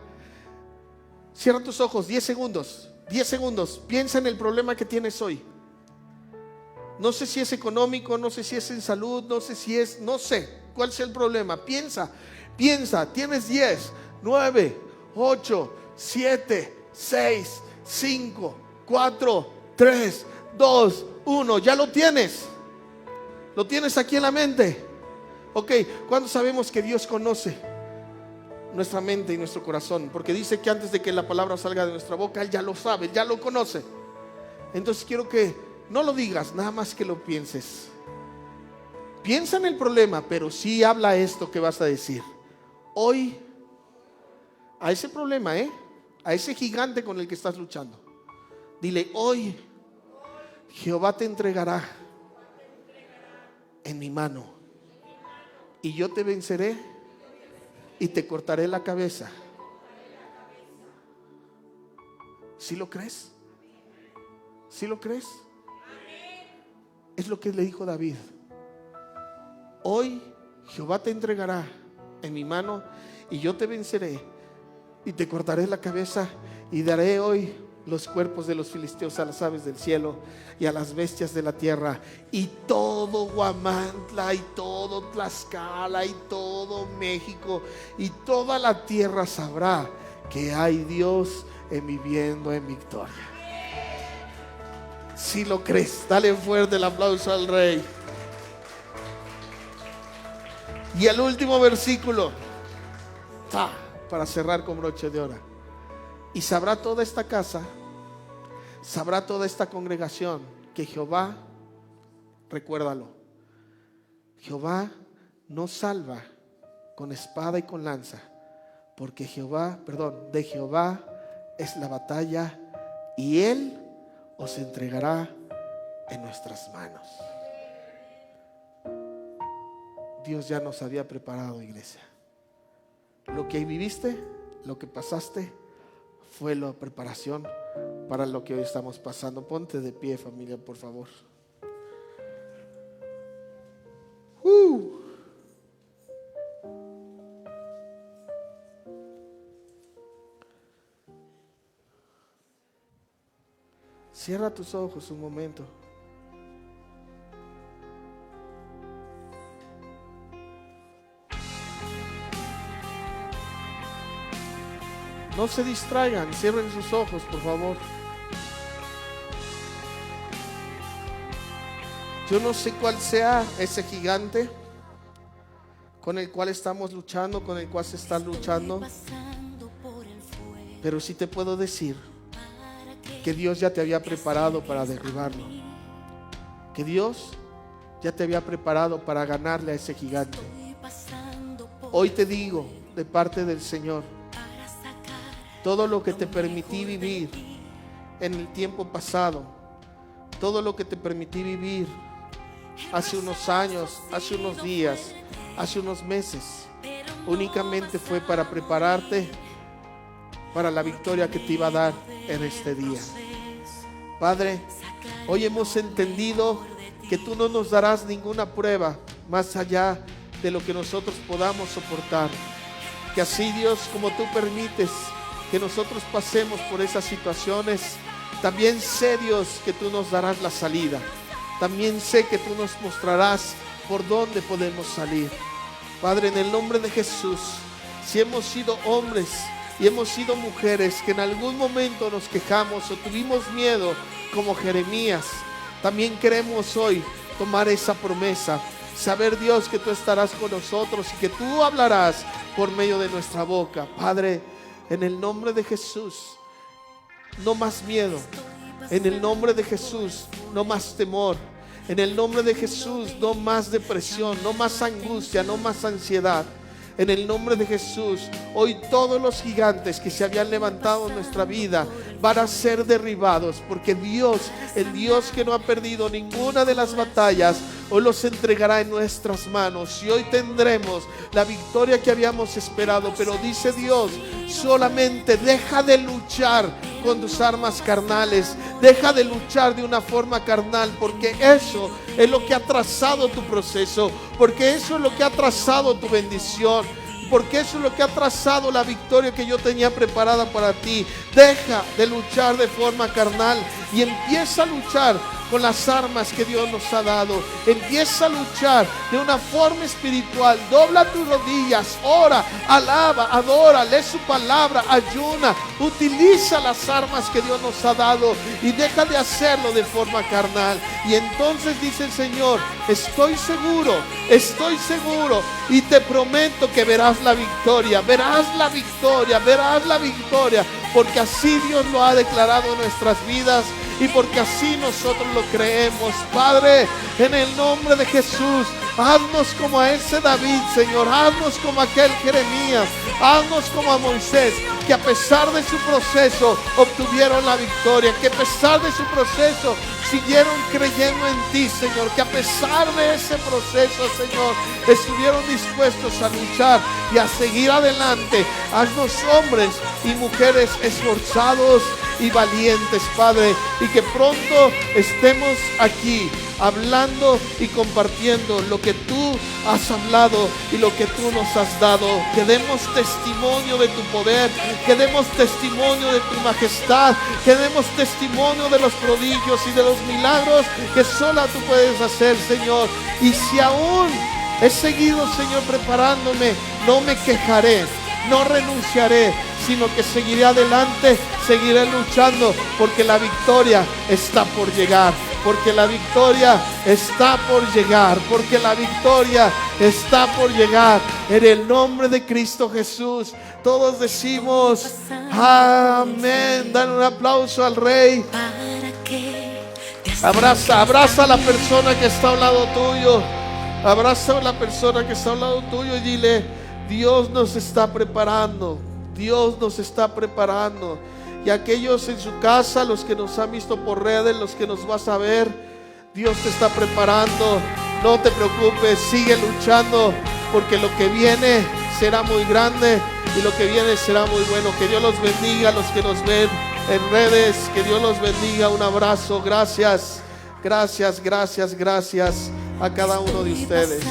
Cierra tus ojos, 10 segundos. 10 segundos. Piensa en el problema que tienes hoy. No sé si es económico, no sé si es en salud, no sé cuál sea el problema. Piensa. Tienes 10, 9, 8, 7, 6, 5, 4, 3, 2, 1. Ya lo tienes. Lo tienes aquí en la mente. Ok, ¿cuándo sabemos que Dios conoce nuestra mente y nuestro corazón? Porque dice que antes de que la palabra salga de nuestra boca, Él ya lo sabe, ya lo conoce. Entonces quiero que no lo digas, nada más que lo pienses. Piensa en el problema, pero sí habla esto que vas a decir. Hoy, a ese problema, a ese gigante con el que estás luchando, dile: hoy Jehová te entregará en mi mano, y yo te venceré y te cortaré la cabeza. ¿Sí lo crees? ¿Sí lo crees? Es lo que le dijo David. Hoy Jehová te entregará en mi mano y yo te venceré y te cortaré la cabeza, y daré hoy los cuerpos de los filisteos a las aves del cielo y a las bestias de la tierra. Y todo Huamantla y todo Tlaxcala y todo México y toda la tierra sabrá que hay Dios viviendo en victoria. Si lo crees, dale fuerte el aplauso al Rey. Y el último versículo, para cerrar con broche de oro. Y sabrá toda esta casa, sabrá toda esta congregación que Jehová, recuérdalo, Jehová no salva con espada y con lanza, porque de Jehová es la batalla y Él os entregará en nuestras manos. Dios ya nos había preparado, iglesia. Lo que viviste, lo que pasaste, fue la preparación para lo que hoy estamos pasando. Ponte de pie, familia, por favor. Cierra tus ojos un momento. No se distraigan, cierren sus ojos, por favor. Yo no sé cuál sea ese gigante con el cual estamos luchando, con el cual se está luchando, pero sí te puedo decir que Dios ya te había preparado para derribarlo, que Dios ya te había preparado para ganarle a ese gigante. Hoy te digo de parte del Señor, todo lo que te permití vivir en el tiempo pasado, todo lo que te permití vivir hace unos años, hace unos días, hace unos meses, únicamente fue para prepararte para la victoria que te iba a dar en este día. Padre, hoy hemos entendido que tú no nos darás ninguna prueba más allá de lo que nosotros podamos soportar. Que así, Dios, como tú permites que nosotros pasemos por esas situaciones, también sé, Dios, que tú nos darás la salida. También sé que tú nos mostrarás por dónde podemos salir. Padre, en el nombre de Jesús, si hemos sido hombres y hemos sido mujeres que en algún momento nos quejamos o tuvimos miedo como Jeremías, también queremos hoy tomar esa promesa, saber, Dios, que tú estarás con nosotros y que tú hablarás por medio de nuestra boca. Padre, en el nombre de Jesús, no más miedo. En el nombre de Jesús, no más temor. En el nombre de Jesús, no más depresión, no más angustia, no más ansiedad. En el nombre de Jesús, hoy todos los gigantes que se habían levantado en nuestra vida, van a ser derribados, porque Dios, el Dios que no ha perdido ninguna de las batallas, hoy los entregará en nuestras manos y hoy tendremos la victoria que habíamos esperado. Pero dice Dios, solamente deja de luchar con tus armas carnales, deja de luchar de una forma carnal, porque eso es lo que ha trazado tu proceso, porque eso es lo que ha trazado tu bendición, porque eso es lo que ha trazado la victoria que yo tenía preparada para ti. Deja de luchar de forma carnal y empieza a luchar con las armas que Dios nos ha dado. Empieza a luchar de una forma espiritual. Dobla tus rodillas, ora, alaba, adora, lee su palabra, ayuna. Utiliza las armas que Dios nos ha dado y deja de hacerlo de forma carnal. Y entonces dice el Señor, estoy seguro y te prometo que verás la victoria, porque así Dios lo ha declarado en nuestras vidas y porque así nosotros lo creemos. Padre, en el nombre de Jesús, haznos como a ese David, Señor, haznos como aquel Jeremías, haznos como a Moisés, que a pesar de su proceso obtuvieron la victoria, que a pesar de su proceso siguieron creyendo en ti, Señor, que a pesar de ese proceso, Señor, estuvieron dispuestos a luchar y a seguir adelante. Haznos hombres y mujeres esforzados y valientes, Padre, y que pronto estemos aquí hablando y compartiendo lo que tú has hablado y lo que tú nos has dado. Que demos testimonio de tu poder, que demos testimonio de tu majestad, que demos testimonio de los prodigios y de los milagros que sola tú puedes hacer, Señor. Y si aún he seguido, Señor, preparándome, no me quejaré, no renunciaré, sino que seguiré adelante, seguiré luchando, porque la victoria está por llegar. Porque la victoria está por llegar, porque la victoria está por llegar. En el nombre de Cristo Jesús, todos decimos amén. Dan un aplauso al Rey. Abraza a la persona que está al lado tuyo. Abraza a la persona que está al lado tuyo y dile: Dios nos está preparando. Dios nos está preparando. Y aquellos en su casa, los que nos han visto por redes, los que nos vas a ver, Dios te está preparando. No te preocupes, sigue luchando, porque lo que viene será muy grande y lo que viene será muy bueno. Que Dios los bendiga a los que nos ven en redes. Que Dios los bendiga. Un abrazo. Gracias a cada uno de ustedes.